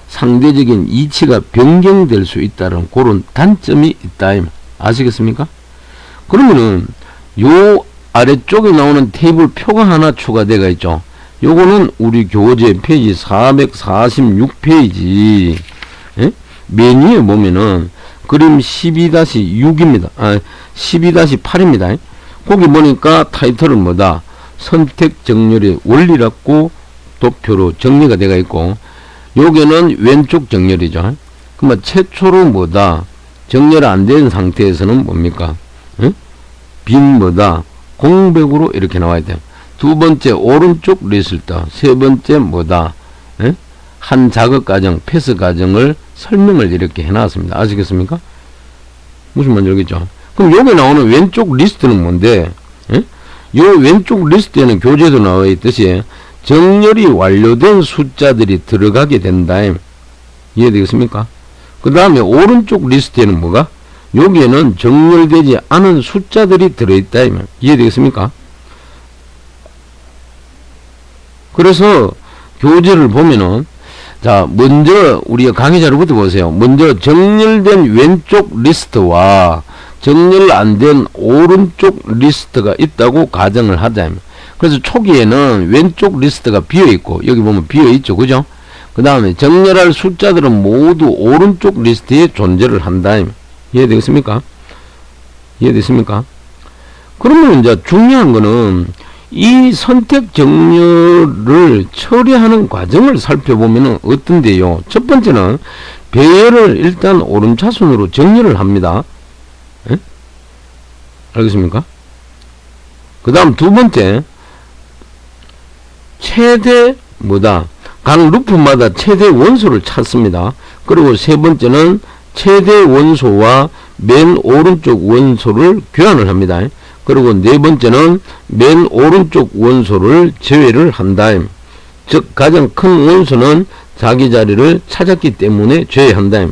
상대적인 이치가 변경될 수 있다는 그런 단점이 있다. 아시겠습니까? 그러면은 요 아래쪽에 나오는 테이블 표가 하나 추가되어 있죠. 요거는 우리 교재 페이지 446페이지 메뉴에 보면은 그림 12-6입니다. 12-8입니다. 거기 보니까 타이틀은 뭐다? 선택 정렬의 원리라고 도표로 정리가 되어 있고 요게는 왼쪽 정렬이죠. 그러면 최초로 뭐다? 정렬 안 된 상태에서는 뭡니까? 빈 뭐다? 공백으로 이렇게 나와야 돼요. 두 번째 오른쪽 리스트, 세 번째 뭐다? 한 작업 과정, 패스 과정을 설명을 이렇게 해놨습니다. 아시겠습니까? 무슨 말인지 알겠죠? 그럼 여기 나오는 왼쪽 리스트는 뭔데? 요 왼쪽 리스트에는 교재도 나와 있듯이 정렬이 완료된 숫자들이 들어가게 된다. 이해되겠습니까? 그 다음에 오른쪽 리스트에는 뭐가? 여기에는 정렬되지 않은 숫자들이 들어있다. 이해되겠습니까? 그래서 교재를 보면은, 자, 먼저 우리가 강의자로부터 보세요. 먼저 정렬된 왼쪽 리스트와 정렬 안 된 오른쪽 리스트가 있다고 가정을 하자. 그래서 초기에는 왼쪽 리스트가 비어있고, 여기 보면 비어있죠. 그죠? 그 다음에 정렬할 숫자들은 모두 오른쪽 리스트에 존재를 한다. 이해되겠습니까? 이해됐습니까? 그러면 이제 중요한 거는 이 선택 정렬을 처리하는 과정을 살펴보면 어떤데요? 첫 번째는 배열을 일단 오름차순으로 정렬을 합니다. 에? 알겠습니까? 그 다음 두 번째, 최대 뭐다? 각 루프마다 최대 원소를 찾습니다. 그리고 세 번째는 최대 원소와 맨 오른쪽 원소를 교환을 합니다. 그리고 네 번째는 맨 오른쪽 원소를 제외를 한다. 즉 가장 큰 원소는 자기 자리를 찾았기 때문에 제외한다.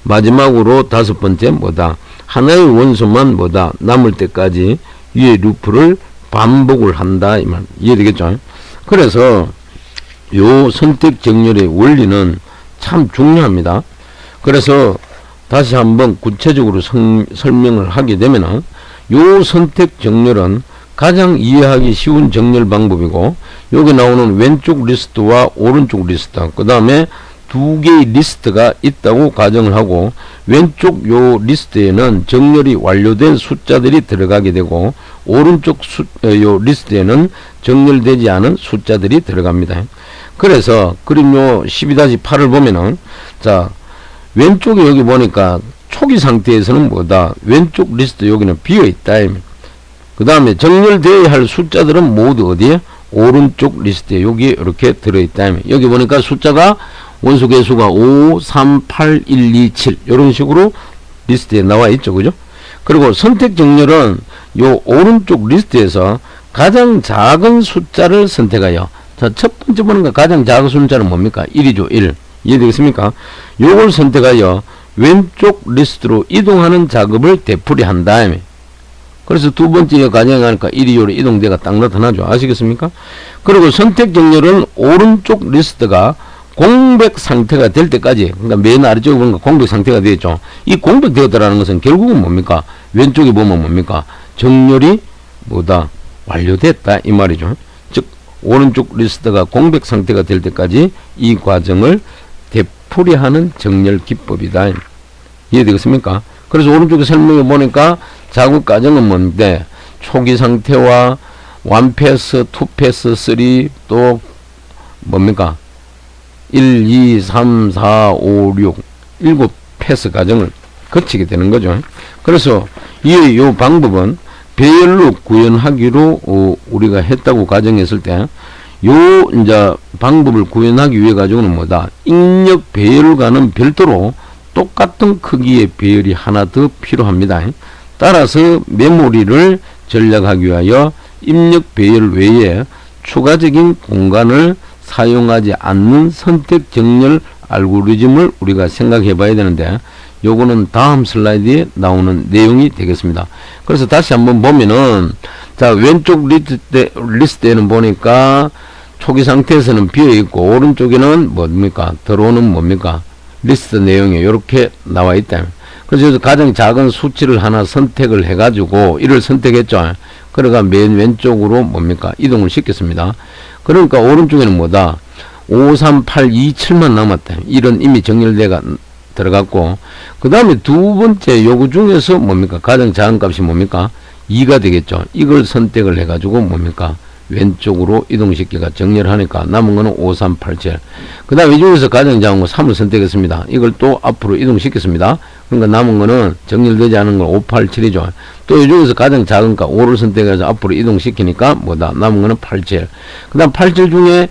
마지막으로 다섯 번째 뭐다? 하나의 원소만 뭐다? 남을 때까지 위의 루프를 반복을 한다. 이 말 이해되겠죠? 그래서 요 선택 정렬의 원리는 참 중요합니다. 그래서 다시 한번 구체적으로 설명을 하게 되면은 요 선택 정렬은 가장 이해하기 쉬운 정렬 방법이고, 여기 나오는 왼쪽 리스트와 오른쪽 리스트, 그 다음에 두 개의 리스트가 있다고 가정을 하고, 왼쪽 요 리스트에는 정렬이 완료된 숫자들이 들어가게 되고, 오른쪽 요 리스트에는 정렬되지 않은 숫자들이 들어갑니다. 그래서 그림 요 12-8을 보면은, 자, 왼쪽에 여기 보니까 초기 상태에서는 뭐다? 왼쪽 리스트 여기는 비어 있다. 그 다음에 정렬되어야 할 숫자들은 모두 어디에? 오른쪽 리스트에 여기 이렇게 들어있다. 여기 보니까 숫자가 원소 개수가 5, 3, 8, 1, 2, 7 이런 식으로 리스트에 나와 있죠. 그죠? 그리고 선택 정렬은 요 오른쪽 리스트에서 가장 작은 숫자를 선택하여, 자, 첫 번째 보니까 가장 작은 숫자는 뭡니까? 1이죠. 1. 이해되겠습니까? 요걸 선택하여 왼쪽 리스트로 이동하는 작업을 되풀이한다. 그래서 두 번째 가정하니까 1이 요로 이동대가 딱 나타나죠. 아시겠습니까? 그리고 선택 정렬은 오른쪽 리스트가 공백 상태가 될 때까지, 그러니까 맨 아래쪽에 보니까 공백 상태가 되었죠. 이 공백 되었다라는 것은 결국은 뭡니까? 왼쪽에 보면 뭡니까? 정렬이 뭐다? 완료됐다. 이 말이죠. 즉, 오른쪽 리스트가 공백 상태가 될 때까지 이 과정을 되풀이하는 정렬 기법이다. 이해되겠습니까? 그래서 오른쪽에 설명해 보니까 작업 과정은 뭔데, 초기 상태와 1패스, 2패스, 3, 또 뭡니까? 1, 2, 3, 4, 5, 6, 7패스 과정을 거치게 되는 거죠. 그래서 이 방법은 배열로 구현하기로 우리가 했다고 가정했을 때, 요 이제 방법을 구현하기 위해 가지고는 뭐다? 입력 배열과는 별도로 똑같은 크기의 배열이 하나 더 필요합니다. 따라서 메모리를 전략하기 위하여 입력 배열 외에 추가적인 공간을 사용하지 않는 선택 정렬 알고리즘을 우리가 생각해 봐야 되는데, 요거는 다음 슬라이드에 나오는 내용이 되겠습니다. 그래서 다시 한번 보면은, 자, 왼쪽 리스트에는 보니까 초기 상태에서는 비어 있고, 오른쪽에는 뭡니까? 들어오는 뭡니까? 리스트 내용이 이렇게 나와 있다. 그래서 여기서 가장 작은 수치를 하나 선택을 해가지고 이를 선택했죠. 그러니까 맨 왼쪽으로 뭡니까? 이동을 시켰습니다. 그러니까 오른쪽에는 뭐다? 5, 3, 8, 2, 7만 남았다. 이런 이미 정렬대가 들어갔고, 그 다음에 두 번째 요구 중에서 뭡니까? 가장 작은 값이 뭡니까? 2가 되겠죠. 이걸 선택을 해가지고 뭡니까? 왼쪽으로 이동시키가 정렬하니까 남은 거는 5, 3, 8, 7. 그 다음에 이 중에서 가장 작은 거 3을 선택했습니다. 이걸 또 앞으로 이동시켰습니다. 그러니까 남은 거는 정렬되지 않은 건 5, 8, 7이죠. 또 이 중에서 가장 작은 거 5를 선택해서 앞으로 이동시키니까 뭐다? 남은 거는 8, 7. 그 다음 8, 7 중에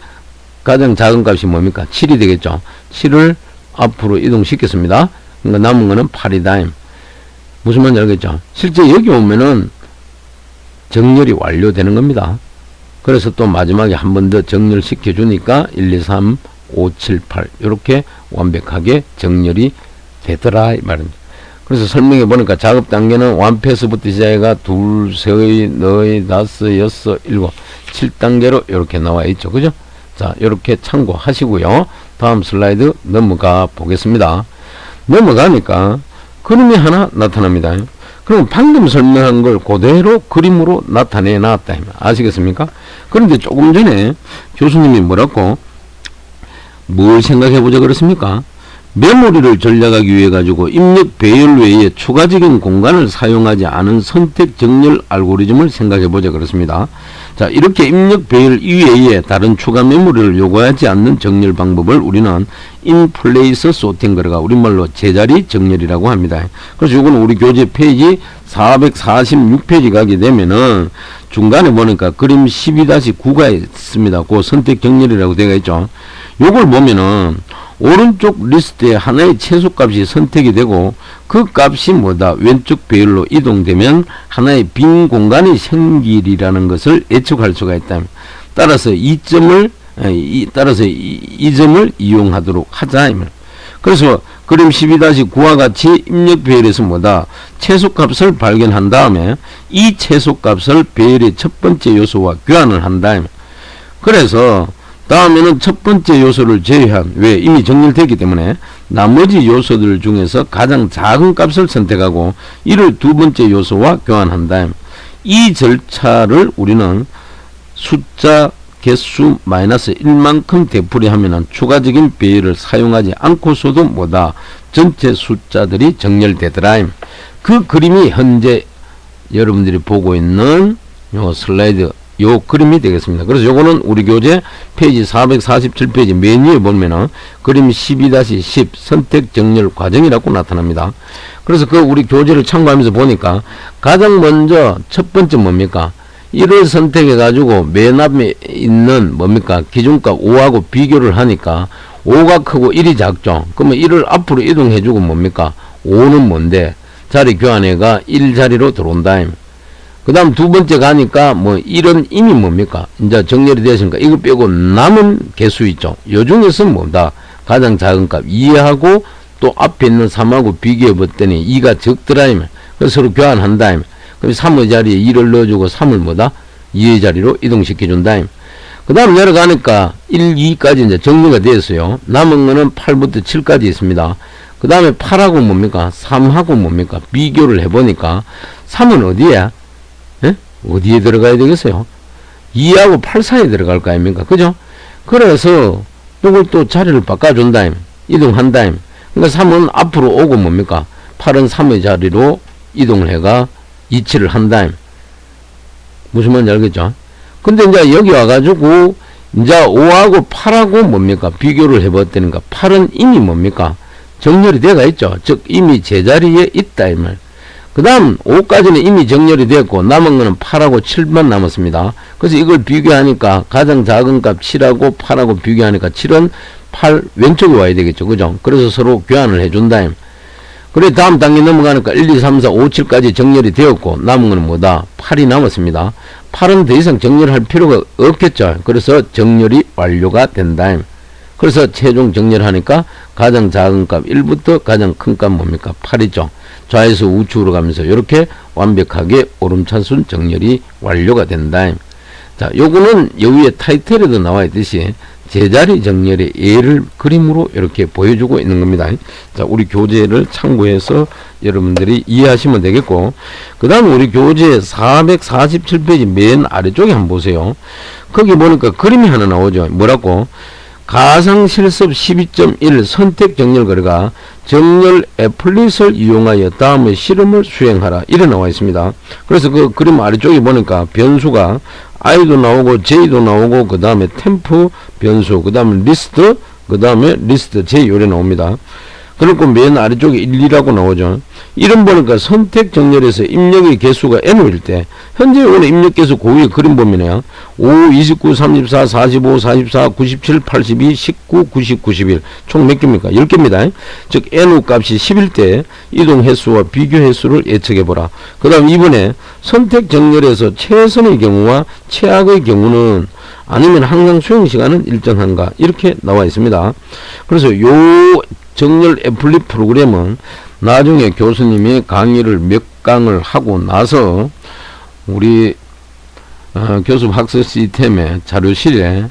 가장 작은 값이 뭡니까? 7이 되겠죠. 7을 앞으로 이동시켰습니다. 그러니까 남은 거는 8이다. 무슨 말인지 알겠죠? 실제 여기 오면은 정렬이 완료되는 겁니다. 그래서 또 마지막에 한 번 더 정렬시켜 주니까 1, 2, 3, 5, 7, 8 이렇게 완벽하게 정렬이 되더라 이 말입니다. 그래서 설명해 보니까 작업 단계는 완패스부터 시작해가 2, 3, 4, 5, 6, 7, 7단계로 이렇게 나와 있죠. 그죠? 자, 이렇게 참고하시고요. 다음 슬라이드 넘어가 보겠습니다. 넘어가니까 그림이 하나 나타납니다. 그럼 방금 설명한 걸 그대로 그림으로 나타내 놨다. 아시겠습니까? 그런데 조금 전에 교수님이 뭐라고 뭘 생각해 보자 그렇습니까? 메모리를 전략하기 위해 가지고 입력 배열 외에 추가적인 공간을 사용하지 않은 선택 정렬 알고리즘을 생각해 보자 그렇습니다. 자, 이렇게 입력 배열 이외에 다른 추가 메모리를 요구하지 않는 정렬 방법을 우리는 in place sorting, 그러가 우리말로 제자리 정렬이라고 합니다. 그래서 이거는 우리 교재 페이지 446페이지 가게 되면은 중간에 보니까 그림 12-9가 있습니다. 그 선택 정렬이라고 되어 있죠. 요걸 보면은 오른쪽 리스트에 하나의 최소값이 선택이 되고 그 값이 뭐다? 왼쪽 배열로 이동되면 하나의 빈 공간이 생기리라는 것을 예측할 수가 있다. 따라서 이 점을 이용하도록 하자. 그래서 그림 12-9와 같이 입력 배열에서 뭐다? 최소값을 발견한 다음에 이 최소값을 배열의 첫 번째 요소와 교환을 한다. 그래서 다음에는 첫 번째 요소를 제외한, 왜? 이미 정렬되기 때문에 나머지 요소들 중에서 가장 작은 값을 선택하고 이를 두 번째 요소와 교환한다. 이 절차를 우리는 숫자 개수 마이너스 1만큼 되풀이하면 추가적인 배열을 사용하지 않고서도 뭐다? 전체 숫자들이 정렬되더라. 그 그림이 현재 여러분들이 보고 있는 요 슬라이드 요 그림이 되겠습니다. 그래서 요거는 우리 교재 페이지 447페이지 메뉴에 보면은 그림 12-10 선택 정렬 과정이라고 나타납니다. 그래서 그 우리 교재를 참고하면서 보니까 가장 먼저 첫 번째 뭡니까? 1을 선택해 가지고 맨 앞에 있는 뭡니까? 기준값 5하고 비교를 하니까 5가 크고 1이 작죠. 그러면 1을 앞으로 이동해 주고 뭡니까? 5는 뭔데? 자리 교환해가 1 자리로 들어온다. 그 다음 두 번째 가니까 뭐 1은 이미 뭡니까? 이제 정렬이 되었으니까 이거 빼고 남은 개수 있죠. 요 중에서 뭐다? 가장 작은 값 2하고 또 앞에 있는 3하고 비교해 봤더니 2가 적더라. 그래서 서로 교환한다. 그럼 3의 자리에 2를 넣어주고 3을 뭐다? 2의 자리로 이동시켜 준다. 그 다음 내려가니까 1, 2까지 이제 정리가 되었어요. 남은 거는 8부터 7까지 있습니다. 그 다음에 8하고 뭡니까? 3하고 뭡니까? 비교를 해보니까 3은 어디에? 예? 어디에 들어가야 되겠어요? 2하고 8 사이에 들어갈 거 아닙니까? 그죠? 그래서 이걸 또 자리를 바꿔준다. 이동한다. 그러니까 3은 앞으로 오고 뭡니까? 8은 3의 자리로 이동을 해가 이치를 한다. 무슨 말인지 알겠죠? 근데 이제 여기 와가지고 이제 5하고 8하고 뭡니까? 비교를 해봤다니까 8은 이미 뭡니까? 정렬이 되어 있죠. 즉 이미 제자리에 있다 이 말. 그 다음 5까지는 이미 정렬이 됐고 남은 거는 8하고 7만 남았습니다. 그래서 이걸 비교하니까 가장 작은 값 7하고 8하고 비교하니까 7은 8 왼쪽에 와야 되겠죠. 그죠? 그래서 서로 교환을 해준다. 그래 다음 단계 넘어가니까 1, 2, 3, 4, 5, 7까지 정렬이 되었고 남은 거는 뭐다? 8이 남았습니다. 8은 더 이상 정렬할 필요가 없겠죠. 그래서 정렬이 완료가 된다. 그래서 최종 정렬하니까 가장 작은 값 1부터 가장 큰 값 뭡니까? 8이죠. 좌에서 우측으로 가면서 이렇게 완벽하게 오름차순 정렬이 완료가 된다. 자, 요거는 여기에 타이틀에도 나와 있듯이 제자리 정렬의 예를 그림으로 이렇게 보여주고 있는 겁니다. 자, 우리 교재를 참고해서 여러분들이 이해하시면 되겠고, 그 다음 우리 교재 447페이지 맨 아래쪽에 한번 보세요. 거기 보니까 그림이 하나 나오죠. 뭐라고? 가상실습 12.1 선택 정렬 거래가 정렬 애플릿을 이용하여 다음의 실험을 수행하라. 이래 나와 있습니다. 그래서 그 그림 아래쪽에 보니까 변수가 i도 나오고 j도 나오고 그 다음에 템프 변수 그 다음에 리스트 그 다음에 리스트 j 요래 나옵니다. 그리고 맨 아래쪽에 1, 2라고 나오죠. 이름 보니까 선택 정렬에서 입력의 개수가 n일 때 현재 오늘 입력 개수 고유의 그림 보면요. 5, 29, 34, 45, 44, 97, 82, 19, 90, 91 총 몇 개입니까? 10개입니다. 즉 n 값이 10일 때 이동 횟수와 비교 횟수를 예측해 보라. 그 다음 이번에 선택 정렬에서 최선의 경우와 최악의 경우는 아니면 항상 수용시간은 일정한가 이렇게 나와 있습니다. 그래서 요 정렬 애플릿 프로그램은 나중에 교수님이 강의를 몇 강을 하고 나서 우리 교습 학습 시스템의 자료실에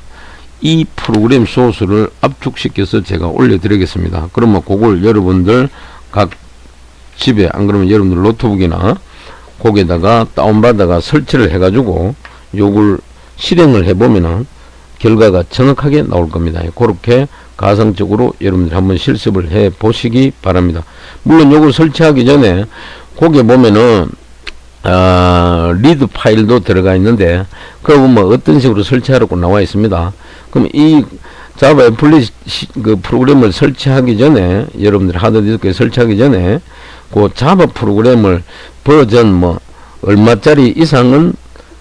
이 프로그램 소스를 압축시켜서 제가 올려드리겠습니다. 그러면 그걸 여러분들 각 집에 안 그러면 여러분들 노트북이나 거기에다가 다운받아가 설치를 해가지고 요걸 실행을 해보면은 결과가 정확하게 나올 겁니다. 그렇게 가상적으로 여러분들 한번 실습을 해 보시기 바랍니다. 물론 요걸 설치하기 전에 거기에 보면은 리드 파일도 들어가 있는데 그럼 뭐 어떤 식으로 설치하라고 나와 있습니다. 그럼 이 자바 애플릿 그 프로그램을 설치하기 전에 여러분들 하드디스크에 설치하기 전에 그 자바 프로그램을 버전 뭐 얼마짜리 이상은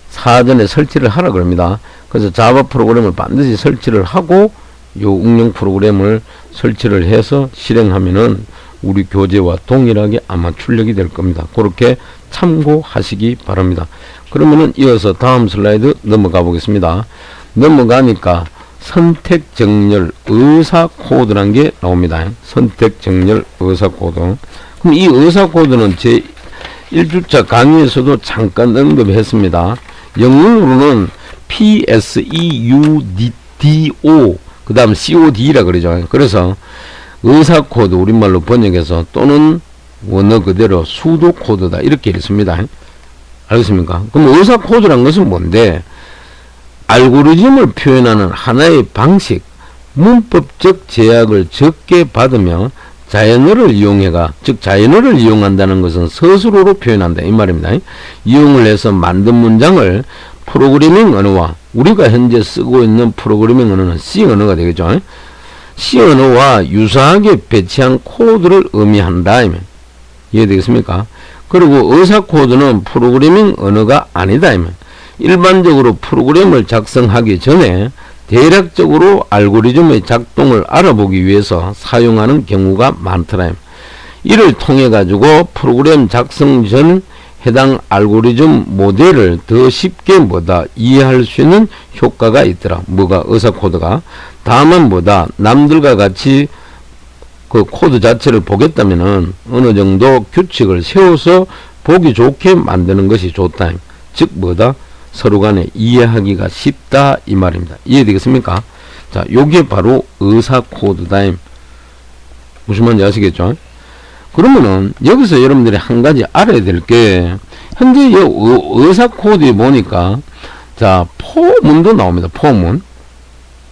사전에 설치를 하라 그럽니다. 그래서 자바 프로그램을 반드시 설치를 하고 요 응용 프로그램을 설치를 해서 실행하면은 우리 교재와 동일하게 아마 출력이 될 겁니다. 그렇게 참고하시기 바랍니다. 그러면은 이어서 다음 슬라이드 넘어가 보겠습니다. 넘어가니까 선택 정렬 의사 코드라는 게 나옵니다. 선택 정렬 의사 코드. 그럼 이 의사 코드는 제 1주차 강의에서도 잠깐 언급했습니다. 영문으로는 PSEUDO 그 다음 COD라 그러죠. 그래서 의사 코드 우리말로 번역해서 또는 원어 그대로 수도 코드다 이렇게 읽습니다. 알겠습니까? 그럼 의사 코드란 것은 뭔데? 알고리즘을 표현하는 하나의 방식, 문법적 제약을 적게 받으며 자연어를 이용해가, 즉 자연어를 이용한다는 것은 서술어로 표현한다 이 말입니다. 이용을 해서 만든 문장을 프로그래밍 언어와 우리가 현재 쓰고 있는 프로그래밍 언어는 C 언어가 되겠죠. C 언어와 유사하게 배치한 코드를 의미한다. 이해되겠습니까? 그리고 의사 코드는 프로그래밍 언어가 아니다. 일반적으로 프로그램을 작성하기 전에 대략적으로 알고리즘의 작동을 알아보기 위해서 사용하는 경우가 많더라. 이를 통해 가지고 프로그램 작성 전 해당 알고리즘 모델을 더 쉽게 이해할 수 있는 효과가 있더라. 뭐가? 의사 코드가. 다만 남들과 같이 그 코드 자체를 보겠다면은 어느 정도 규칙을 세워서 보기 좋게 만드는 것이 좋다. 즉 서로 간에 이해하기가 쉽다 이 말입니다. 이해되겠습니까? 자, 요게 바로 의사 코드다. 무슨 말인지 아시겠죠? 그러면은 여기서 여러분들이 한 가지 알아야 될 게 현재 의사 코드에 보니까 자 포문도 나옵니다. 포문.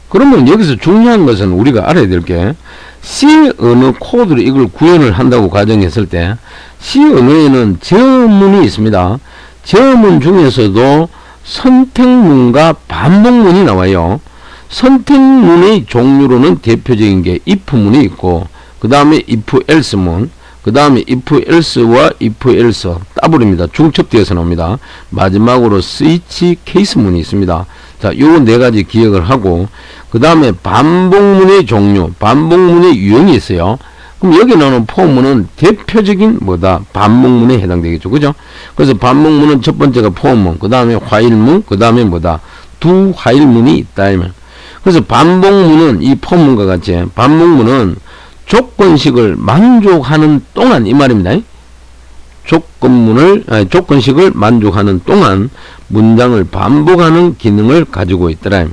그러면 여기서 중요한 것은 우리가 알아야 될 게 C 언어 코드로 이걸 구현을 한다고 가정했을 때 C 언어에는 저문이 있습니다. 저문 중에서도 선택문과 반복문이 나와요. 선택문의 종류로는 대표적인 게 if문이 있고 그 다음에 if else문, 그 다음에 if else와 if else 더블입니다. 중첩되어서 나옵니다. 마지막으로 스위치 케이스문이 있습니다. 자, 요 네 가지 기억을 하고 그 다음에 반복문의 종류, 반복문의 유형이 있어요. 그럼 여기 나오는 포문은 대표적인 반복문에 해당되겠죠. 그죠? 그래서 반복문은 첫 번째가 포문, 그 다음에 화일문, 그 다음에 두 화일문이 있다. 그래서 반복문은 이 포문과 같이 반복문은 조건식을 만족하는 동안 이 말입니다. 조건식을 만족하는 동안 문장을 반복하는 기능을 가지고 있더라.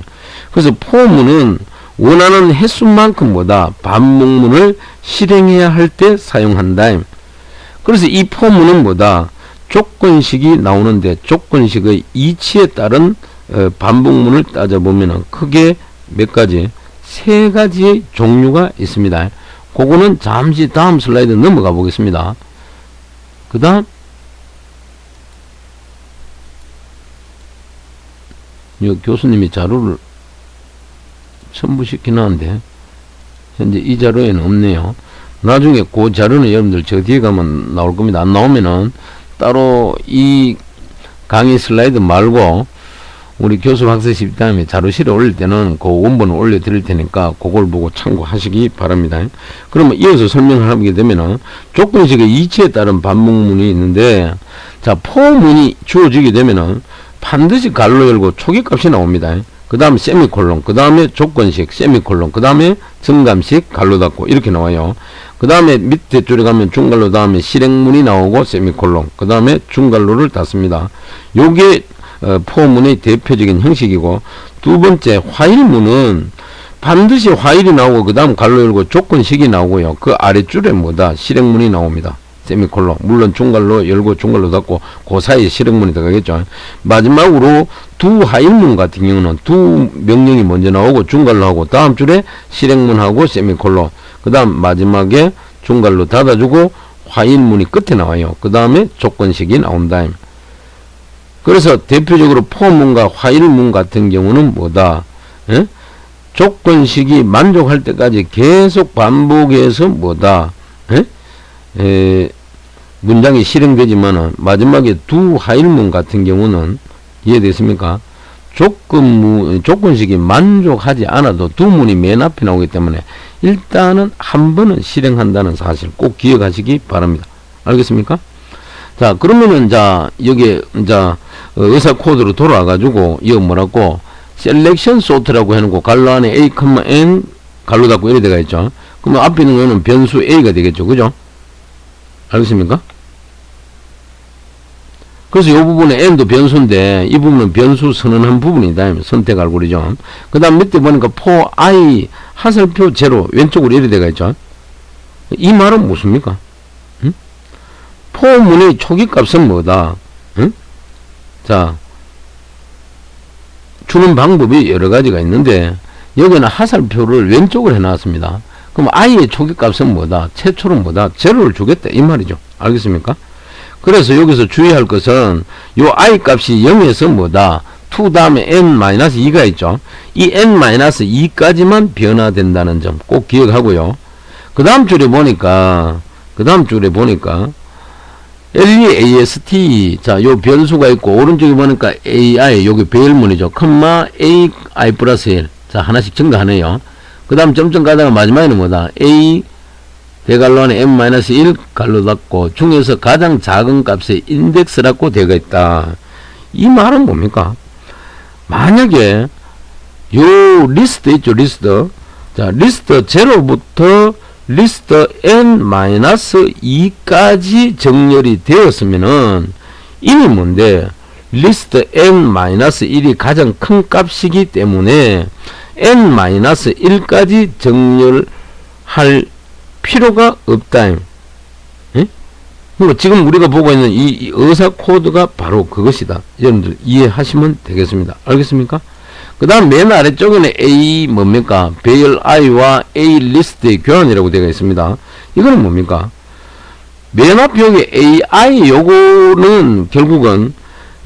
그래서 포문은 원하는 횟수만큼 반복문을 실행해야 할 때 사용한다. 그래서 이 포문은 조건식이 나오는데 조건식의 이치에 따른 반복문을 따져보면 크게 몇 가지? 세 가지의 종류가 있습니다. 그거는 잠시 다음 슬라이드 넘어가 보겠습니다. 그 다음 교수님이 자료를 첨부시키는데 현재 이 자료에는 없네요. 나중에 그 자료는 여러분들 저 뒤에 가면 나올 겁니다. 안 나오면은 따로 이 강의 슬라이드 말고 우리 교수 학습 다음에 자료실에 올릴 때는 그 원본을 올려 드릴 테니까 그걸 보고 참고하시기 바랍니다. 그러면 이어서 설명을 하게 되면은 조건식의 이치에 따른 반복문이 있는데, 자, 포문이 주어지게 되면은 반드시 갈로 열고 초기값이 나옵니다. 그 다음 세미콜론, 그 다음에 조건식 세미콜론, 그 다음에 증감식 갈로 닫고 이렇게 나와요. 그 다음에 밑에 줄에 가면 중갈로 다음에 실행문이 나오고 세미콜론, 그 다음에 중갈로를 닫습니다. 요게 포문의 대표적인 형식이고, 두 번째 화일문은 반드시 화일이 나오고 그 다음 갈로 열고 조건식이 나오고요. 그 아랫줄에 뭐다? 실행문이 나옵니다. 세미콜론. 물론 중갈로 열고 중갈로 닫고 그 사이에 실행문이 들어가겠죠. 마지막으로 두 화일문 같은 경우는 두 명령이 먼저 나오고 중갈로 하고 다음 줄에 실행문하고 세미콜론, 그 다음 마지막에 중갈로 닫아주고 화일문이 끝에 나와요. 그 다음에 조건식이 나온다. 그래서 대표적으로 포문과 화일문 같은 경우는 뭐다? 에? 조건식이 만족할 때까지 계속 반복해서 뭐다? 문장이 실행되지만은 마지막에 두 화일문 같은 경우는 이해됐습니까? 조건식이 만족하지 않아도 두 문이 맨 앞에 나오기 때문에 일단은 한 번은 실행한다는 사실 꼭 기억하시기 바랍니다. 알겠습니까? 자, 그러면은 자 여기 자 의사 코드로 돌아와 가지고 이거 뭐라고 셀렉션 소트라고 해놓고 갈로 안에 a, n 갈로 닫고 이래 돼가 있죠. 그러면 앞에 있는 거는 변수 a가 되겠죠. 그죠? 알겠습니까? 그래서 이 부분에 n도 변수인데 이 부분은 변수 선언한 부분이다. 선택 알고리즘. 그 다음 밑에 보니까 for i 하살표 제로 왼쪽으로 이래 돼가 있죠. 이 말은 무엇입니까? 응? 포문의 초기값은 뭐다? 응? 자, 주는 방법이 여러 가지가 있는데 여기는 하살표를 왼쪽으로 해놨습니다. 그럼 i의 초기값은 뭐다? 최초는 뭐다? 제로를 주겠다 이 말이죠. 알겠습니까? 그래서 여기서 주의할 것은 요 i 값이 0에서 뭐다? 2 다음에 n-2가 있죠. 이 n-2까지만 변화된다는 점 꼭 기억하고요. 그 다음 줄에 보니까 LEAST, 자, 요 변수가 있고, 오른쪽에 보니까 AI, 여기 배열문이죠. 컴마, AI 플러스 1. 자, 하나씩 증가하네요. 그 다음 점점 가다가 마지막에는 뭐다? A, 대갈로 안에 n-1 갈로 닫고, 중에서 가장 작은 값의 인덱스라고 되어 있다. 이 말은 뭡니까? 만약에, 요 리스트 있죠, 리스트. 자, 리스트 0부터 리스트 n-2까지 정렬이 되었으면은 이미 뭔데 리스트 n-1이 가장 큰 값이기 때문에 n-1까지 정렬할 필요가 없다. 예? 그러니까 지금 우리가 보고 있는 이 의사 코드가 바로 그것이다. 여러분들 이해하시면 되겠습니다. 알겠습니까? 그 다음 맨 아래쪽에는 A 뭡니까? 배열 I와 A 리스트의 교환이라고 되어 있습니다. 이거는 뭡니까? 맨 앞에 여기 AI 요거는 결국은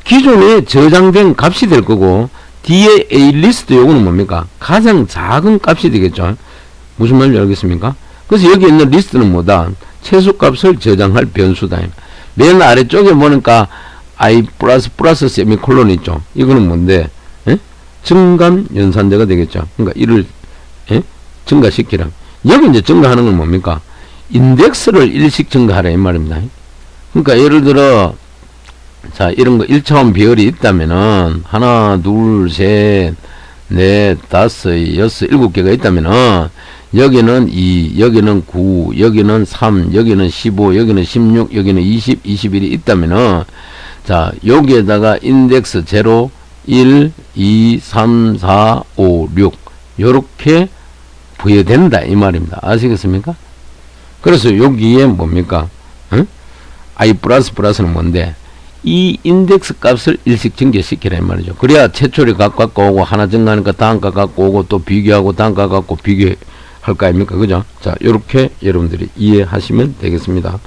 기존에 저장된 값이 될 거고 뒤에 A 리스트 요거는 뭡니까? 가장 작은 값이 되겠죠. 무슨 말인지 알겠습니까? 그래서 여기 있는 리스트는 뭐다? 최소값을 저장할 변수다. 맨 아래쪽에 보니까 I 플러스 세미콜론 있죠. 이거는 뭔데? 증감 연산대가 되겠죠. 그러니까 이를 증가시키라. 여기 이제 증가하는 건 뭡니까? 인덱스를 1씩 증가하라 이 말입니다. 그러니까 예를 들어 자 이런 거 1차원 비열이 있다면은 하나 둘 셋 넷 다섯 여섯 일곱 개가 있다면은 여기는 2 여기는 9 여기는 3 여기는 15 여기는 16 여기는 20 21이 있다면은 자 여기에다가 인덱스 0 1, 2, 3, 4, 5, 6 요렇게 부여된다 이 말입니다. 아시겠습니까? 그래서 여기에 뭡니까? I 플러스는 뭔데? 이 인덱스 값을 일씩 증가시키라 이 말이죠. 그래야 최초를 갖고 오고 하나 증가하니까 다음 값 갖고 오고 또 비교하고 다음 값 갖고 비교할 거 아닙니까? 그죠? 자, 요렇게 여러분들이 이해하시면 되겠습니다.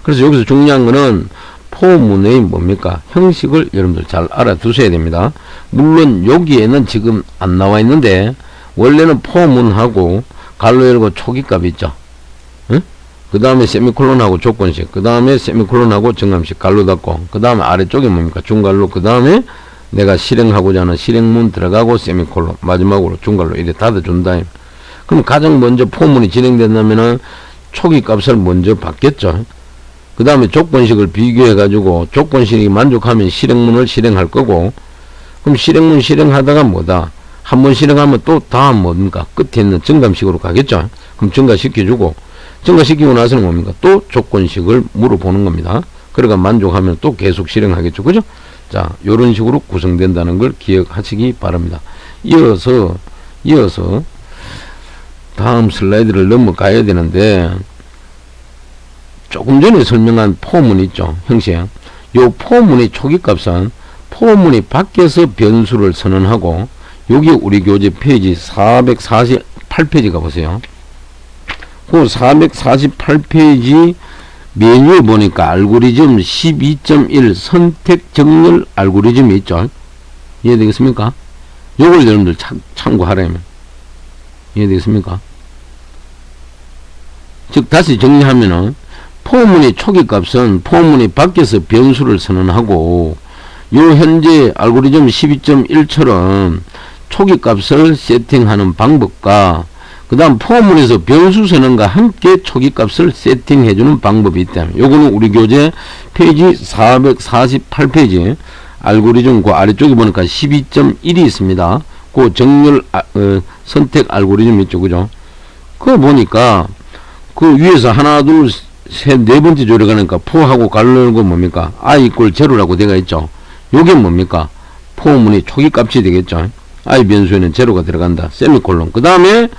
그래서 여기서 중요한 거는 포문의 뭡니까? 형식을 여러분들 잘 알아두셔야 됩니다. 물론 여기에는 지금 안 나와 있는데 원래는 포문하고 갈로 열고 초기값 있죠. 응? 그 다음에 세미콜론하고 조건식, 그 다음에 세미콜론하고 정감식 갈로 닫고, 그 다음에 아래쪽에 뭡니까? 중갈로, 그 다음에 내가 실행하고자 하는 실행문 들어가고 세미콜론, 마지막으로 중갈로 이래 닫아준다. 그럼 가장 먼저 포문이 진행된다면은 초기 값을 먼저 받겠죠. 그 다음에 조건식을 비교해가지고 조건식이 만족하면 실행문을 실행할 거고, 그럼 실행문 실행하다가 뭐다? 한번 실행하면 또 다음 뭡니까? 끝에 있는 증감식으로 가겠죠. 그럼 증가시켜주고, 증가시키고 나서는 뭡니까? 또 조건식을 물어보는 겁니다. 그러니까 만족하면 또 계속 실행하겠죠. 그죠? 자, 요런 식으로 구성된다는 걸 기억하시기 바랍니다. 이어서 다음 슬라이드를 넘어가야 되는데, 조금 전에 설명한 포문 있죠. 형식. 요 포문의 초기값은 포문이 밖에서 변수를 선언하고, 여기 우리 교재 페이지 448페이지 가보세요. 그 448페이지 메뉴에 보니까 알고리즘 12.1 선택 정렬 알고리즘이 있죠. 이해되겠습니까? 요걸 여러분들 참고하라면. 이해되겠습니까? 즉 다시 정리하면은 포문의 초기값은 포문이 밖에서 변수를 선언하고, 요 현재 알고리즘 12.1처럼 초기값을 세팅하는 방법과 그 다음 포문에서 변수 선언과 함께 초기값을 세팅해주는 방법이 있다. 요거는 우리 교재 페이지 448페이지 알고리즘 그 아래쪽에 보니까 12.1이 있습니다. 그 정렬 선택 알고리즘 있죠. 그죠? 그거 보니까 그 위에서 하나 둘 셋 네 번째 조례 가니까 포하고 갈르고 뭡니까? i 이꼴 제로라고 되어 있죠. 요게 뭡니까? 포문이 초기값이 되겠죠. i 변수에는 제로가 들어간다. 세미콜론. 그 다음에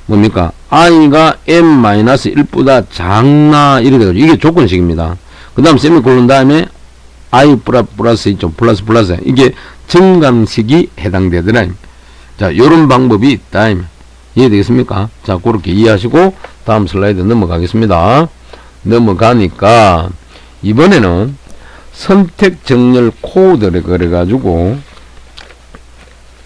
뭡니까? i가 n-1보다 작나 이래 돼가지고 이게 조건식입니다. 그 다음 세미콜론 다음에 i 플러스 있죠. 플러스 이게 증감식이 해당되더라. 자, 요런 방법이 있다. 이해되겠습니까? 자, 그렇게 이해하시고 다음 슬라이드 넘어가겠습니다. 넘어가니까 이번에는 선택 정렬 코드를 그래가지고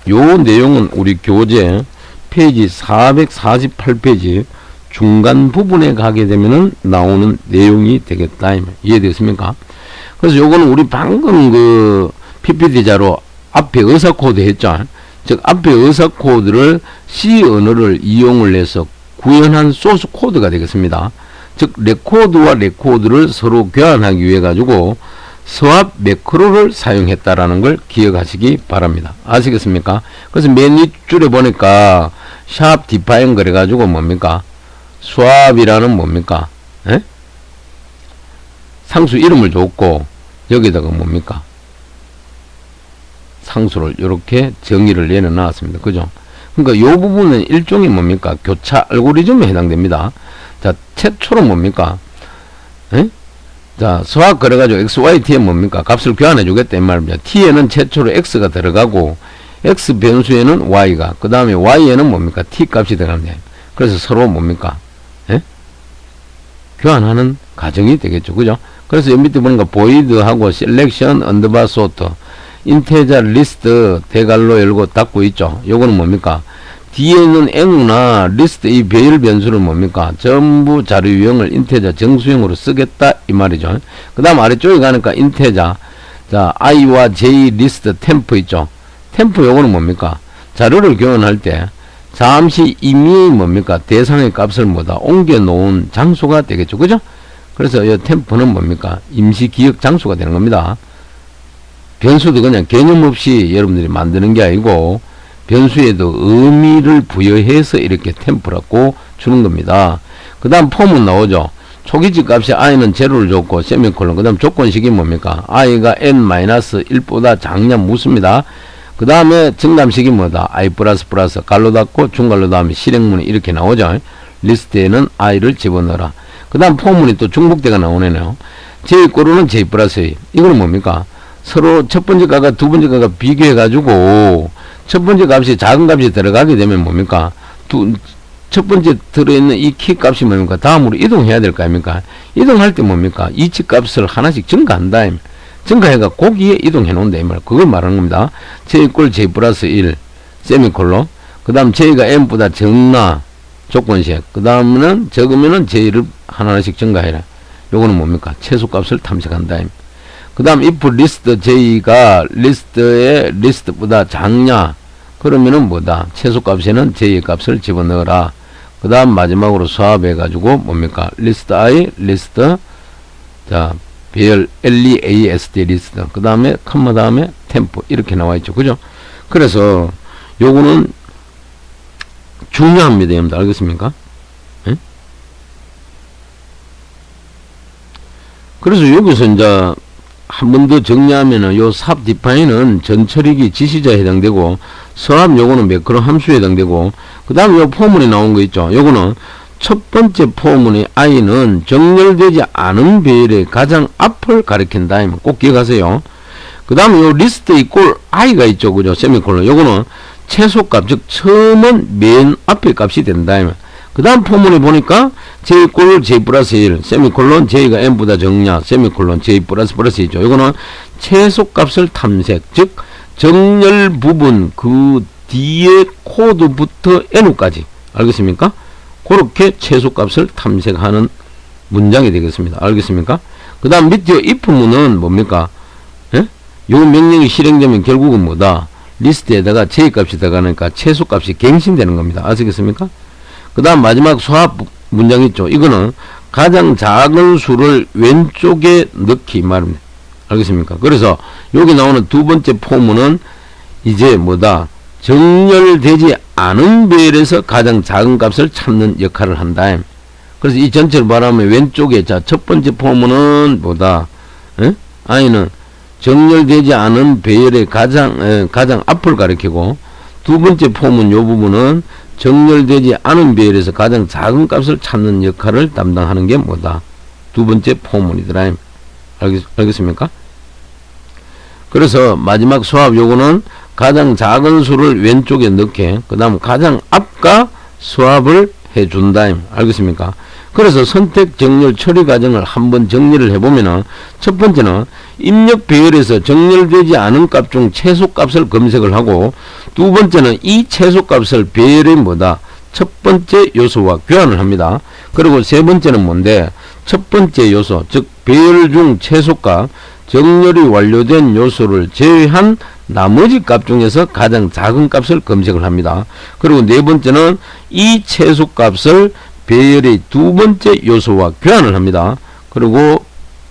요 내용은 우리 교재 페이지 448페이지 중간 부분에 가게 되면은 나오는 내용이 되겠다. 이해되겠습니까? 그래서 요거는 우리 방금 그 PPT자로 앞에 의사 코드 했죠. 즉 앞에 의사 코드를 C 언어를 이용을 해서 구현한 소스 코드가 되겠습니다. 즉 레코드와 레코드를 서로 교환하기 위해 가지고 스왑 매크로를 사용했다라는 걸 기억하시기 바랍니다. 아시겠습니까? 그래서 맨 윗줄에 보니까 샵 디파인 그래 가지고 뭡니까? 스왑이라는 뭡니까? 에? 상수 이름을 줬고 여기다가 뭡니까? 상수를 이렇게 정의를 내려놨습니다. 그죠? 그러니까 이 부분은 일종의 뭡니까? 교차 알고리즘에 해당됩니다. 자, 최초로 뭡니까? 에? 자, 수학 그래가지고 x, y, t에 뭡니까? 값을 교환해 주겠다 이 말입니다. t에는 최초로 x가 들어가고 x 변수에는 y가, 그 다음에 y에는 뭡니까? t 값이 들어갑니다. 그래서 서로 뭡니까? 에? 교환하는 과정이 되겠죠. 그죠? 그래서 여기 밑에 보니까 void하고 selection, underbar sort, integer list 대괄호 열고 닫고 있죠. 요거는 뭡니까? 뒤에 있는 eng나 list 이 배열 변수를 뭡니까? 전부 자료 유형을 integer 정수형으로 쓰겠다 이 말이죠. 그 다음 아래쪽에 가니까 integer, 자 i와 j list temp 있죠. temp 요거는 뭡니까? 자료를 교환할 때 잠시 이미 뭡니까? 대상의 값을 뭐다? 옮겨 놓은 장소가 되겠죠. 그죠? 그래서 이 temp는 뭡니까? 임시 기억 장소가 되는 겁니다. 변수도 그냥 개념 없이 여러분들이 만드는 게 아니고 변수에도 의미를 부여해서 이렇게 템프라고 주는 겁니다. 그 다음 폼은 나오죠. 초기값 값이 i는 제로를 줬고 세미콜론. 그 다음 조건식이 뭡니까? i가 n-1보다 작냐 묻습니다. 그 다음에 정답식이 뭐다? i 플러스 갈로 닫고 중갈로 다음에 실행문이 이렇게 나오죠. 리스트에는 i를 집어넣어라. 그 다음 포문이 또 중복대가 나오네요. j 꼬르는 j 플러스 a. 이거는 뭡니까? 서로 첫 번째 값과 두 번째 값과 비교해 가지고 첫 번째 값이 작은 값이 들어가게 되면 뭡니까? 첫 번째 들어있는 이 키 값이 뭡니까? 다음으로 이동해야 될 거 아닙니까? 이동할 때 뭡니까? 이치 값을 하나씩 증가한다. 증가해가 거기에 이동해 놓는다. 이 말. 그걸 말하는 겁니다. j j 플러스 1 세미콜론. 그 다음 j가 n보다 적나 조건식. 그 다음에는 적으면은 J를 하나씩 증가해라. 요거는 뭡니까? 최소값을 탐색한다. 그 다음 if list J가 리스트의 리스트보다 작냐? 그러면은 뭐다? 최소값에는 J의 값을 집어넣어라. 그 다음 마지막으로 수합해가지고 뭡니까? list I, list, 자, 배열, LEAST 리스트. 그 다음에 컴마 다음에 템포. 이렇게 나와있죠. 그죠? 그래서 요거는 중요합니다. 여러분들 알겠습니까? 예? 그래서 여기서 이제 한 번 더 정리하면은 요 삽 디파인은 전처리기 지시자에 해당되고 서합 요거는 매크로 함수에 해당되고 그 다음에 요 포문이 나온 거 있죠. 요거는 첫 번째 포문의 i는 정렬되지 않은 배열의 가장 앞을 가리킨다. 꼭 기억하세요. 그 다음에 요 리스트 이꼴 i가 있죠. 그죠? 세미콜론. 요거는 최소값, 즉 처음은 맨 앞에 값이 된다. 그 다음 포문에 보니까 j 꼴 j 플러스 1 세미콜론 j가 n보다 적냐 세미콜론 j 플러스 플러스 2죠. 이거는 최소값을 탐색, 즉 정렬 부분 그 뒤에 코드부터 n까지 알겠습니까? 그렇게 최소값을 탐색하는 문장이 되겠습니다. 알겠습니까? 그 다음 밑에 if문은 뭡니까? 예? 요 명령이 실행되면 결국은 뭐다? 리스트에다가 j값이 들어가니까 최소값이 갱신되는 겁니다. 아시겠습니까? 그 다음 마지막 수합 문장 있죠. 이거는 가장 작은 수를 왼쪽에 넣기 말입니다. 알겠습니까? 그래서 여기 나오는 두 번째 포문은 이제 뭐다? 정렬되지 않은 배열에서 가장 작은 값을 찾는 역할을 한다. 그래서 이 전체를 말하면 왼쪽에 자 첫 번째 포문은 뭐다? 에? i는 정렬되지 않은 배열의 가장 앞을 가리키고 두 번째 포문 요 부분은 정렬되지 않은 배열에서 가장 작은 값을 찾는 역할을 담당하는 게 뭐다? 두 번째 포문이더라. 알겠습니까? 그래서 마지막 수합 요거는 가장 작은 수를 왼쪽에 넣게 그 다음 가장 앞과 수합을 해준다. 알겠습니까? 그래서 선택 정렬 처리 과정을 한번 정리를 해보면은 첫 번째는 입력 배열에서 정렬되지 않은 값 중 최소값을 검색을 하고 두 번째는 이 최소값을 배열의 뭐다? 첫 번째 요소와 교환을 합니다. 그리고 세 번째는 뭔데? 첫 번째 요소, 즉 배열 중 최소값, 정렬이 완료된 요소를 제외한 나머지 값 중에서 가장 작은 값을 검색을 합니다. 그리고 네 번째는 이 최소값을 배열의 두 번째 요소와 교환을 합니다. 그리고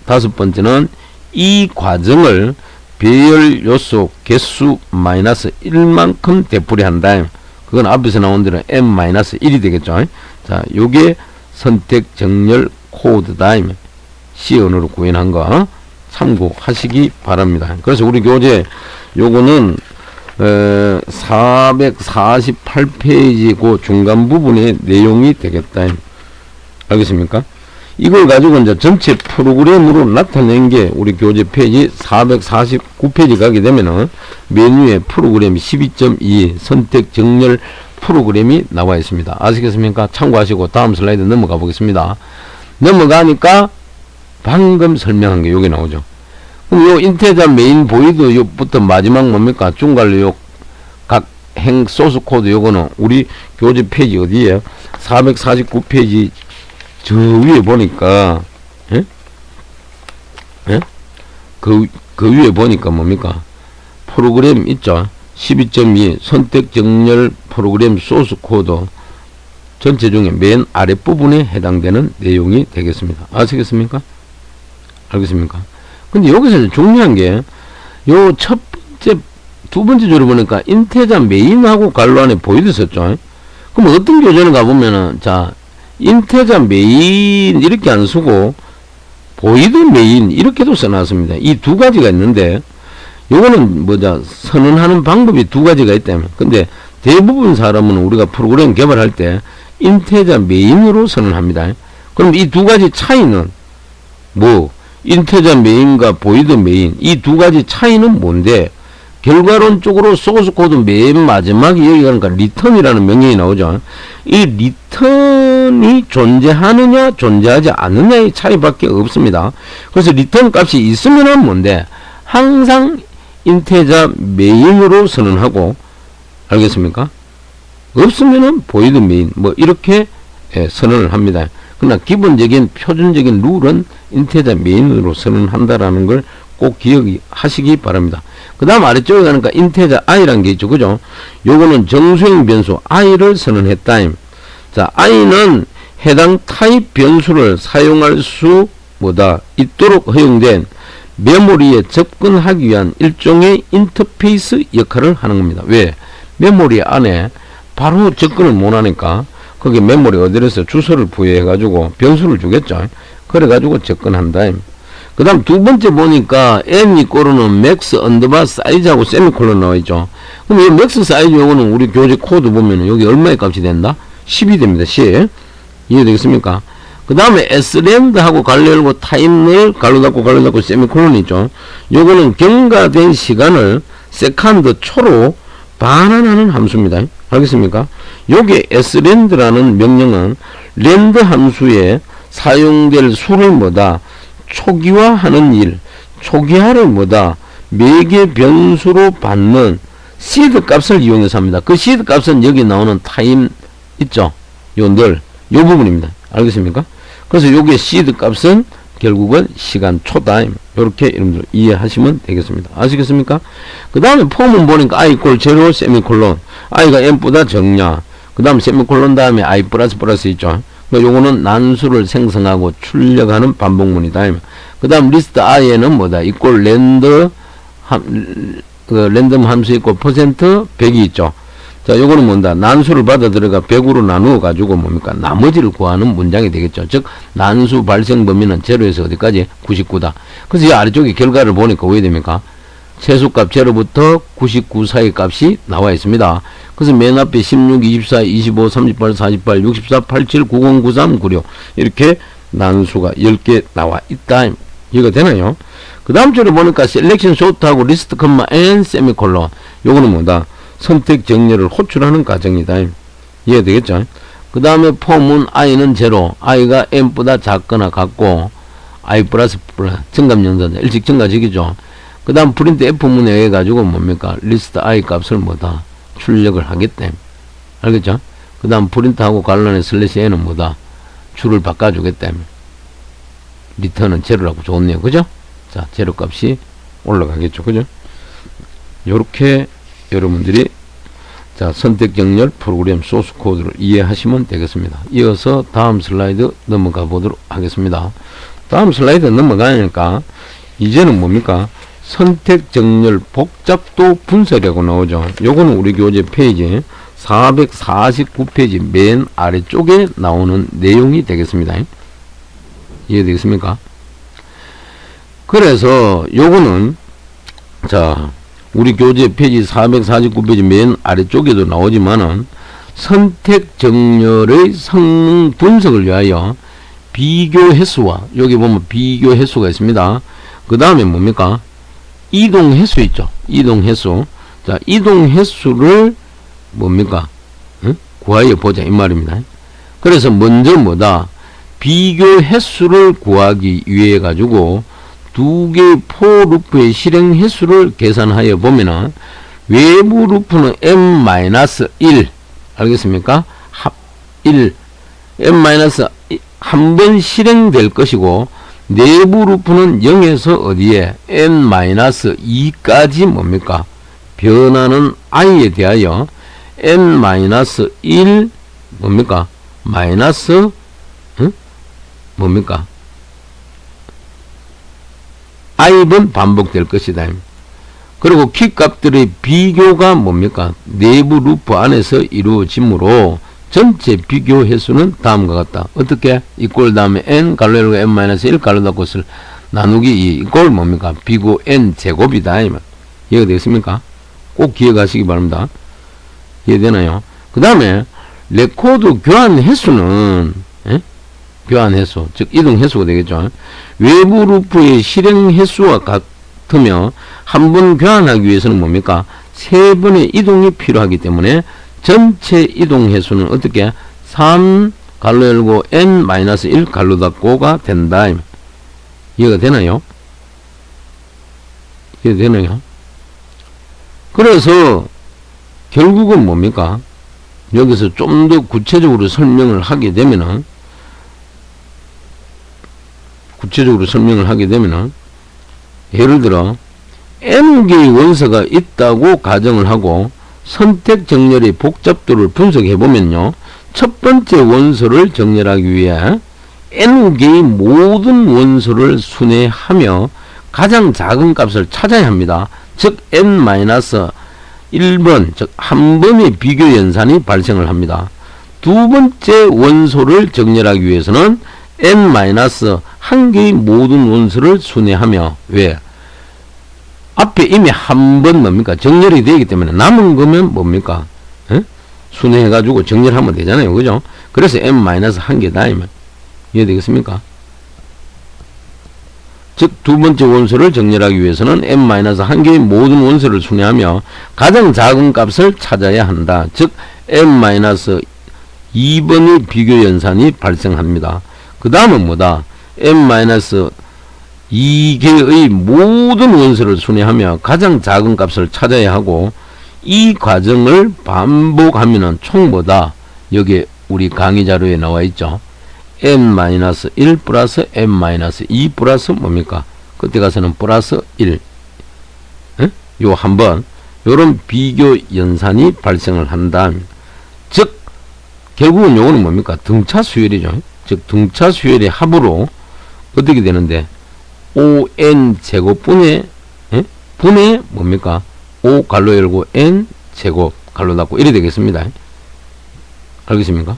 다섯 번째는 이 과정을 배열 요소 개수 마이너스 1만큼 되풀이한다. 그건 앞에서 나온 대로 n-1이 되겠죠. 자, 요게 선택 정렬 코드다. C 언어로 구현한 거 참고하시기 바랍니다. 그래서 우리 교재 요거는 448페이지 그 중간 부분의 내용이 되겠다. 알겠습니까? 이걸 가지고 이제 전체 프로그램으로 나타낸 게 우리 교재 페이지 449페이지 가게 되면은 메뉴에 프로그램 12.2 선택 정렬 프로그램이 나와 있습니다. 아시겠습니까? 참고하시고 다음 슬라이드 넘어가 보겠습니다. 넘어가니까 방금 설명한 게 여기 나오죠. 그럼 요 인테자 메인 보이드 요부터 마지막 뭡니까? 중괄로 요 각 행 소스 코드 요거는 우리 교재 페이지 어디에요? 449페이지 저 위에 보니까 예? 예? 그 위에 보니까 뭡니까? 프로그램 있죠? 12.2 선택 정렬 프로그램 소스 코드 전체 중에 맨 아랫부분에 해당되는 내용이 되겠습니다. 아시겠습니까? 알겠습니까? 근데 여기서 중요한 게 요 첫 번째 두 번째 줄을 보니까 인테자 메인하고 괄호 안에 보이드 썼죠. 그럼 어떤 교재는 가보면은 자 인테자 메인 이렇게 안 쓰고 보이드 메인 이렇게도 써놨습니다. 이 두 가지가 있는데 요거는 뭐자 선언하는 방법이 두 가지가 있다면 근데 대부분 사람은 우리가 프로그램 개발할 때 인테자 메인으로 선언합니다. 그럼 이 두 가지 차이는 뭐 인테자 메인과 보이드 메인 이 두 가지 차이는 뭔데 결과론적으로 소스 코드 맨 마지막에 여기 가니까 리턴이라는 명령이 나오죠. 이 리턴이 존재하느냐 존재하지 않느냐의 차이밖에 없습니다. 그래서 리턴 값이 있으면은 뭔데 항상 인테자 메인으로 선언하고 알겠습니까? 없으면은 보이드 메인 뭐 이렇게 선언을 합니다. 그러나 기본적인 표준적인 룰은 인테저 메인으로 선언한다라는 걸 꼭 기억하시기 바랍니다. 그 다음 아래쪽에 가니까 인테저 i라는 게 있죠. 그죠? 요거는 정수형 변수 i를 선언했다. 자, i는 해당 타입 변수를 사용할 수 있도록 허용된 메모리에 접근하기 위한 일종의 인터페이스 역할을 하는 겁니다. 왜? 메모리 안에 바로 접근을 못하니까 거기 메모리 어디에서 주소를 부여해 가지고 변수를 주겠죠. 그래 가지고 접근한다. 그 다음 두 번째 보니까 n 이꼬르는 max 언더바 사이즈하고 세미콜론 나와있죠. 그럼 이 max 사이즈 요거는 우리 교재 코드 보면은 여기 얼마의 값이 된다? 10이 됩니다. 10. 이해되겠습니까? 그 다음에 s랜드하고 갈로 열고 타임을 갈로 닫고 세미콜론 있죠. 요거는 경과된 시간을 세컨드 초로 반환하는 함수입니다. 알겠습니까? 요게 s랜드라는 명령은 랜드 함수에 사용될 수를 초기화하는 일, 초기화를 매개 변수로 받는 시드 값을 이용해서 합니다. 그 시드 값은 여기 나오는 타임 있죠? 요 부분입니다. 알겠습니까? 그래서 요게 시드 값은 결국은 시간 초타임. 요렇게 여러분들 이해하시면 되겠습니다. 아시겠습니까? 그 다음에 폼은 보니까 i = 0 세미콜론. i가 n보다 적냐. 그 다음 세미콜론 다음에 i 플러스 있죠. 요거는 난수를 생성하고 출력하는 반복문이다. 그 다음 리스트 i에는 이꼴 랜덤 함수 있고 퍼센트 100이 있죠. 자, 요거는 난수를 받아 들어가 100으로 나누어 가지고 나머지를 구하는 문장이 되겠죠. 즉 난수 발생 범위는 0에서 어디까지? 99다. 그래서 이 아래쪽에 결과를 보니까 왜 됩니까? 최소값 0부터 99 사이 값이 나와 있습니다. 그래서 맨 앞에 16, 24, 25, 38, 48, 64, 87, 90, 93, 96 이렇게 난수가 10개 나와 있다. 이해가 되나요? 그 다음 줄에 보니까 셀렉션 쇼트하고 리스트 컴마 n 세미콜론 요거는 선택 정렬을 호출하는 과정이다. 이해되겠죠? 그 다음에 폼은 i는 0, i가 n보다 작거나 같고 i 플러스 증감연산자 일찍 증가직이죠. 그 다음 프린트 F문에 의해 가지고 리스트 i 값을 출력을 하겠대. 알겠죠? 그 다음 프린트하고 갈란의 슬래시 n은 줄을 바꿔주겠대. 리턴은 제로라고 좋네요. 그죠? 자, 제로 값이 올라가겠죠. 그죠? 요렇게 여러분들이 선택 정렬 프로그램 소스 코드를 이해하시면 되겠습니다. 이어서 다음 슬라이드 넘어가 보도록 하겠습니다. 다음 슬라이드 넘어가니까 이제는 선택 정렬 복잡도 분석이라고 나오죠. 요거는 우리 교재 페이지 449페이지 맨 아래쪽에 나오는 내용이 되겠습니다. 이해되겠습니까? 그래서 요거는 우리 교재 페이지 449페이지 맨 아래쪽에도 나오지만은 선택 정렬의 성능 분석을 위하여 비교 횟수와 여기 보면 비교 횟수가 있습니다. 그 다음에 이동 횟수 있죠. 이동 횟수. 자, 이동 횟수를 구하여 보자 이 말입니다. 그래서 먼저 비교 횟수를 구하기 위해 가지고 두 개의 for 루프의 실행 횟수를 계산하여 보면은 외부 루프는 m-1 알겠습니까? 1 m-한 번 실행될 것이고 내부 루프는 0에서 어디에 n-2까지 변하는 i에 대하여 n-1 마이너스 i번 반복될 것이다. 그리고 키 값들의 비교가 내부 루프 안에서 이루어지므로 전체 비교 횟수는 다음과 같다. 어떻게? 이꼴 다음에 n 갈로 열고 n-1 갈로 닫고를 나누기 2 이꼴 비교 n 제곱이다. 이해가 되겠습니까? 꼭 기억하시기 바랍니다. 이해되나요? 그 다음에 레코드 교환 횟수는 교환 횟수, 즉 이동 횟수가 되겠죠. 외부 루프의 실행 횟수와 같으며 한 번 교환하기 위해서는 3번의 이동이 필요하기 때문에 전체 이동 횟수는 어떻게 3 갈로 열고 n-1 갈로 닫고가 된다. 이해가 되나요? 이해되나요? 그래서 결국은 여기서 좀 더 구체적으로 설명을 하게 되면은 예를 들어 n개의 원소가 있다고 가정을 하고 선택 정렬의 복잡도를 분석해 보면요, 첫 번째 원소를 정렬하기 위해 n개의 모든 원소를 순회하며 가장 작은 값을 찾아야 합니다. 즉 n-1번, 즉 한 번의 비교 연산이 발생을 합니다. 두 번째 원소를 정렬하기 위해서는 n-1개의 모든 원소를 순회하며, 왜? 앞에 이미 한 번 뭡니까? 정렬이 되기 때문에 남은 거면 뭡니까? 순회해가지고 정렬하면 되잖아요. 그죠? 그래서 n-1개다. 이해되겠습니까? 즉, 두 번째 원소를 정렬하기 위해서는 n-1개의 모든 원소를 순회하며 가장 작은 값을 찾아야 한다. 즉, n-2번의 비교 연산이 발생합니다. 그 다음은 뭐다? n-2개의 모든 원소를 순회하며 가장 작은 값을 찾아야 하고, 이 과정을 반복하면은 총 뭐다? 여기 우리 강의 자료에 나와 있죠. n-1 플러스 n-2 플러스 뭡니까? 그때 가서는 플러스 1. 요 한 번, 요런 비교 연산이 발생을 한다. 즉, 결국은 요거는 뭡니까? 등차 수열이죠. 즉, 등차 수열의 합으로 어떻게 되는데? 5n 제곱분의, 분의 뭡니까? 5 갈로 열고 n 제곱 갈로 닫고 이래 되겠습니다. 알겠습니까?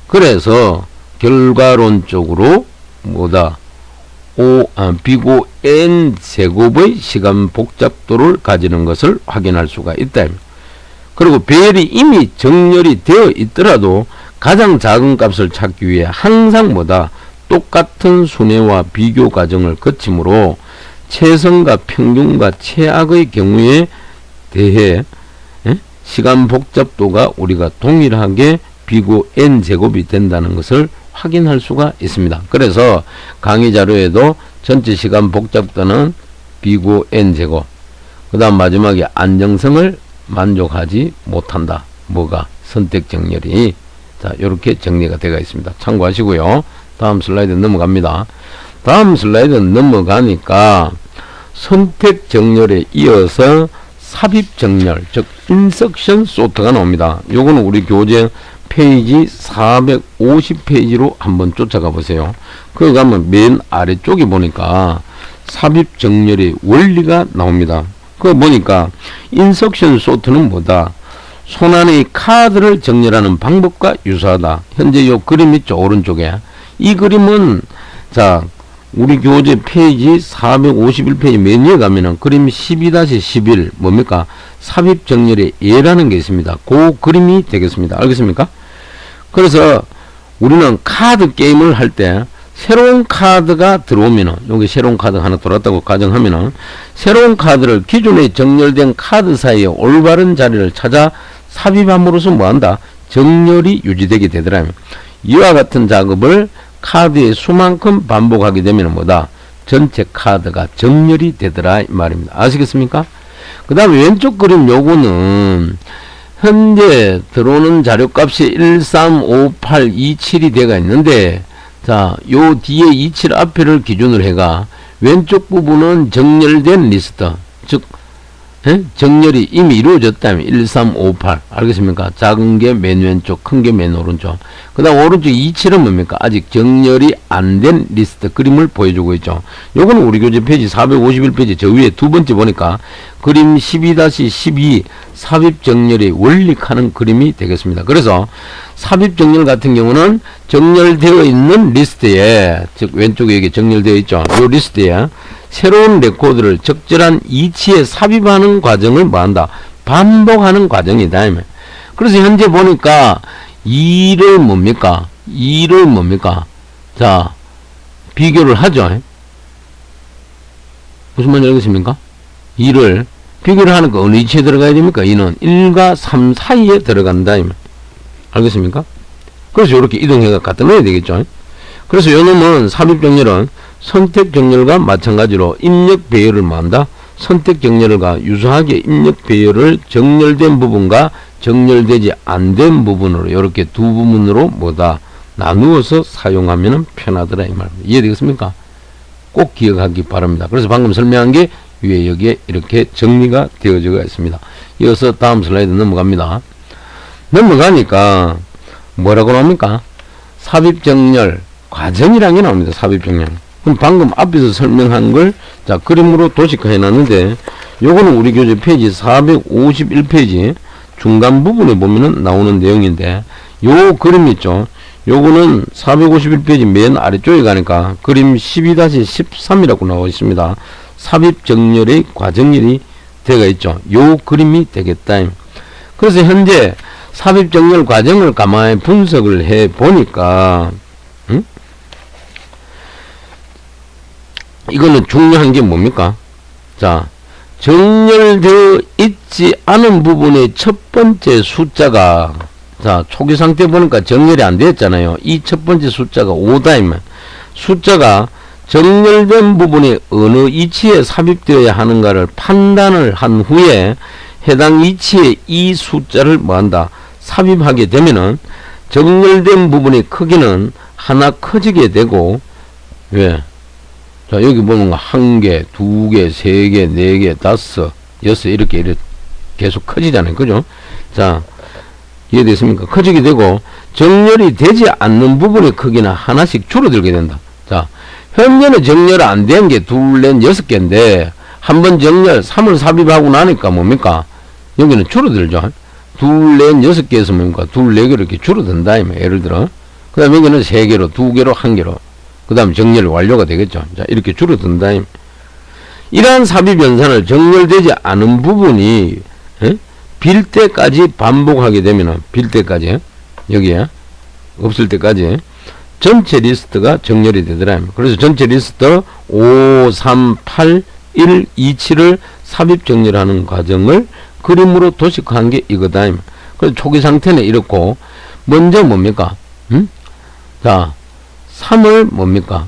그래서 결과론적으로 뭐다? 비고 n 제곱의 시간 복잡도를 가지는 것을 확인할 수가 있다. 그리고 배열이 이미 정렬이 되어 있더라도 가장 작은 값을 찾기 위해 항상 뭐다? 똑같은 순회와 비교 과정을 거치므로 최선과 평균과 최악의 경우에 대해 시간 복잡도가 우리가 동일하게 비고 n제곱이 된다는 것을 확인할 수가 있습니다. 그래서 강의 자료에도 전체 시간 복잡도는 비고 n제곱, 그 다음 마지막에 안정성을 만족하지 못한다. 뭐가? 선택 정렬이. 자, 이렇게 정리가 되어 있습니다. 참고하시고요. 다음 슬라이드 넘어갑니다. 다음 슬라이드 넘어가니까 선택 정렬에 이어서 삽입 정렬, 즉 인석션 소트가 나옵니다. 요거는 우리 교재 페이지 450페이지로 한번 쫓아가 보세요. 그거 가면 맨 아래쪽에 보니까 삽입 정렬의 원리가 나옵니다. 그거 보니까 인석션 소트는 뭐다? 손안의 카드를 정렬하는 방법과 유사하다. 현재 요 그림 있죠? 오른쪽에. 이 그림은 자, 우리 교재 페이지 451페이지 맨 위에 가면은 그림 12-11 뭡니까? 삽입 정렬의 예라는 게 있습니다. 그 그림이 되겠습니다. 알겠습니까? 그래서 우리는 카드 게임을 할 때 새로운 카드가 들어오면은, 여기 새로운 카드가 하나 들어왔다고 가정하면은 새로운 카드를 기존에 정렬된 카드 사이에 올바른 자리를 찾아 삽입함으로써 뭐한다? 정렬이 유지되게 되더라. 이와 같은 작업을 카드의 수만큼 반복하게 되면 뭐다? 전체 카드가 정렬이 되더라 이 말입니다. 아시겠습니까? 그 다음에 왼쪽 그림 요거는 현재 들어오는 자료값이 135827이 되어 있는데, 자, 요 뒤에 27 앞에를 기준으로 해가 왼쪽 부분은 정렬된 리스트, 즉 정렬이 이미 이루어졌다면 1358 알겠습니까? 작은 게 맨 왼쪽, 큰 게 맨 오른쪽. 그 다음 오른쪽 27은 뭡니까? 아직 정렬이 안 된 리스트 그림을 보여주고 있죠. 요거는 우리 교재 페이지 451페이지 저 위에 두 번째 보니까 그림 12-12 삽입 정렬의 원리하는 그림이 되겠습니다. 그래서 삽입 정렬 같은 경우는 정렬되어 있는 리스트에, 즉 왼쪽에 여기 정렬되어 있죠. 요 리스트에 새로운 레코드를 적절한 이치에 삽입하는 과정을 뭐한다? 반복하는 과정이다. 그래서 현재 보니까 2를 뭡니까? 2를 뭡니까? 자, 비교를 하죠. 무슨 말인지 알겠습니까? 2를 비교를 하니까 어느 이치에 들어가야 됩니까? 2는 1과 3 사이에 들어간다. 알겠습니까? 그래서 이렇게 이동해가 갖다 넣어야 되겠죠. 그래서 요 놈은 삽입 정렬은 선택 정렬과 마찬가지로 입력 배열을 뭐한다? 선택 정렬과 유사하게 입력 배열을 정렬된 부분과 정렬되지 안 된 부분으로 이렇게 두 부분으로 뭐다 나누어서 사용하면 편하더라 이 말입니다. 이해되겠습니까? 꼭 기억하기 바랍니다. 그래서 방금 설명한 게 위에 여기에 이렇게 정리가 되어져 있습니다. 이어서 다음 슬라이드 넘어갑니다. 넘어가니까 뭐라고 나옵니까? 삽입정렬 과정이라는 게 나옵니다. 삽입정렬. 그럼 방금 앞에서 설명한 걸 자 그림으로 도식화해 놨는데 요거는 우리 교재 페이지 451페이지 중간 부분에 보면은 나오는 내용인데 요 그림 있죠. 요거는 451페이지 맨 아래쪽에 가니까 그림 12-13이라고 나와 있습니다. 삽입정렬의 과정일이 되어 있죠. 요 그림이 되겠다. 그래서 현재 삽입정렬 과정을 가만히 분석을 해 보니까 이거는 중요한 게 뭡니까? 자, 정렬되어 있지 않은 부분의 첫 번째 숫자가 자 초기 상태 보니까 정렬이 안 되었잖아요. 이 첫 번째 숫자가 5다. 숫자가 정렬된 부분이 어느 위치에 삽입되어야 하는가를 판단을 한 후에 해당 위치에 이 숫자를 뭐한다? 삽입하게 되면은 정렬된 부분의 크기는 하나 커지게 되고 왜? 자 여기 보면 1개, 2개, 3개, 4개, 5, 6 이렇게 계속 커지잖아요. 그죠? 자 이해됐습니까? 커지게 되고 정렬이 되지 않는 부분의 크기는 하나씩 줄어들게 된다. 자 현재는 정렬 안 된 게 둘, 넷, 6개인데 한번 정렬 3을 삽입하고 나니까 뭡니까? 여기는 줄어들죠. 둘, 넷, 6개에서 뭡니까? 둘, 4개로 이렇게 줄어든다. 예를 들어. 그 다음에 여기는 3개로, 2개로, 1개로. 그 다음에 정렬이 완료가 되겠죠. 자, 이렇게 줄어든다. 이러한 삽입 연산을 정렬되지 않은 부분이 빌 때까지 반복하게 되면은 빌 때까지 여기에 없을 때까지 전체 리스트가 정렬이 되더라. 그래서 전체 리스트 5, 3, 8, 1, 2, 7을 삽입 정렬하는 과정을 그림으로 도식화한 게 이거다. 그래서 초기 상태는 이렇고 먼저 뭡니까? 자 3을 뭡니까?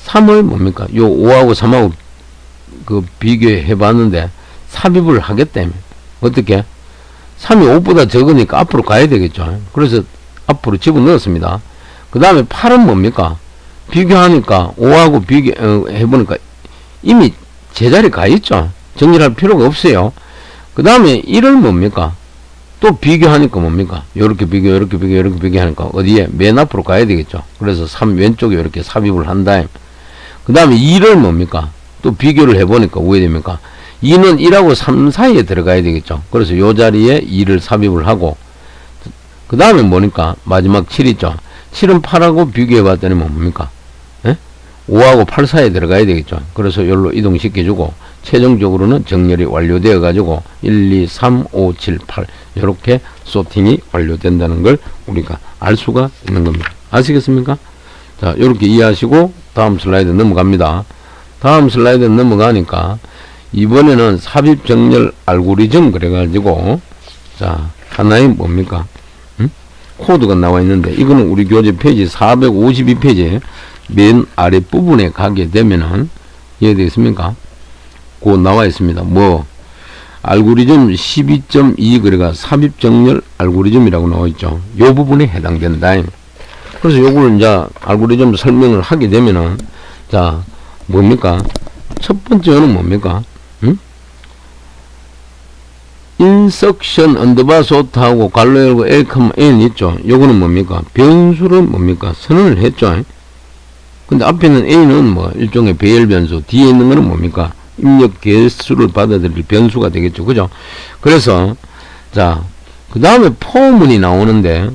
3을 뭡니까? 요 5하고 3하고 그 비교해 봤는데 삽입을 하겠다며. 어떻게? 3이 5보다 적으니까 앞으로 가야 되겠죠. 그래서 앞으로 집어넣었습니다. 그 다음에 8은 뭡니까? 비교하니까 5하고 비교해보니까 이미 제자리 가 있죠. 정렬할 필요가 없어요. 그 다음에 1을 뭡니까? 또 비교하니까 뭡니까? 요렇게 비교, 요렇게 비교, 요렇게 비교하니까 어디에? 맨 앞으로 가야 되겠죠. 그래서 3 왼쪽에 이렇게 삽입을 한 다음 그 다음에 2를 뭡니까? 또 비교를 해보니까 왜 됩니까? 2는 1하고 3 사이에 들어가야 되겠죠. 그래서 요 자리에 2를 삽입을 하고 그 다음에 뭐니까? 마지막 7 있죠. 7은 8하고 비교해 봤더니 뭡니까? 5하고 8 사이에 들어가야 되겠죠. 그래서 여기로 이동시켜주고 최종적으로는 정렬이 완료되어 가지고 1, 2, 3, 5, 7, 8 이렇게 소팅이 완료된다는 걸 우리가 알 수가 있는 겁니다. 아시겠습니까? 자 이렇게 이해하시고 다음 슬라이드 넘어갑니다. 다음 슬라이드 넘어가니까 이번에는 삽입 정렬 알고리즘 그래가지고 자 하나의 뭡니까? 코드가 나와 있는데 이거는 우리 교재 페이지 452페이지 맨 아래 부분에 가게 되면은 이해되겠습니까? 그 나와 있습니다. 뭐 알고리즘 12.2 그래가 삽입 정렬 알고리즘이라고 나와 있죠. 요 부분에 해당된다. 그래서 요걸 이제 알고리즘 설명을 하게 되면은 자 뭡니까? 첫 번째는 뭡니까? 인석션 언더바 소트하고 괄호 열고 L, N 있죠. 요거는 뭡니까? 변수를 뭡니까? 선언을 했죠. 근데 앞에는 A는 뭐 일종의 배열 변수, 뒤에 있는 거는 뭡니까? 입력 개수를 받아들일 변수가 되겠죠. 그죠? 그래서 자, 그 다음에 포문이 나오는데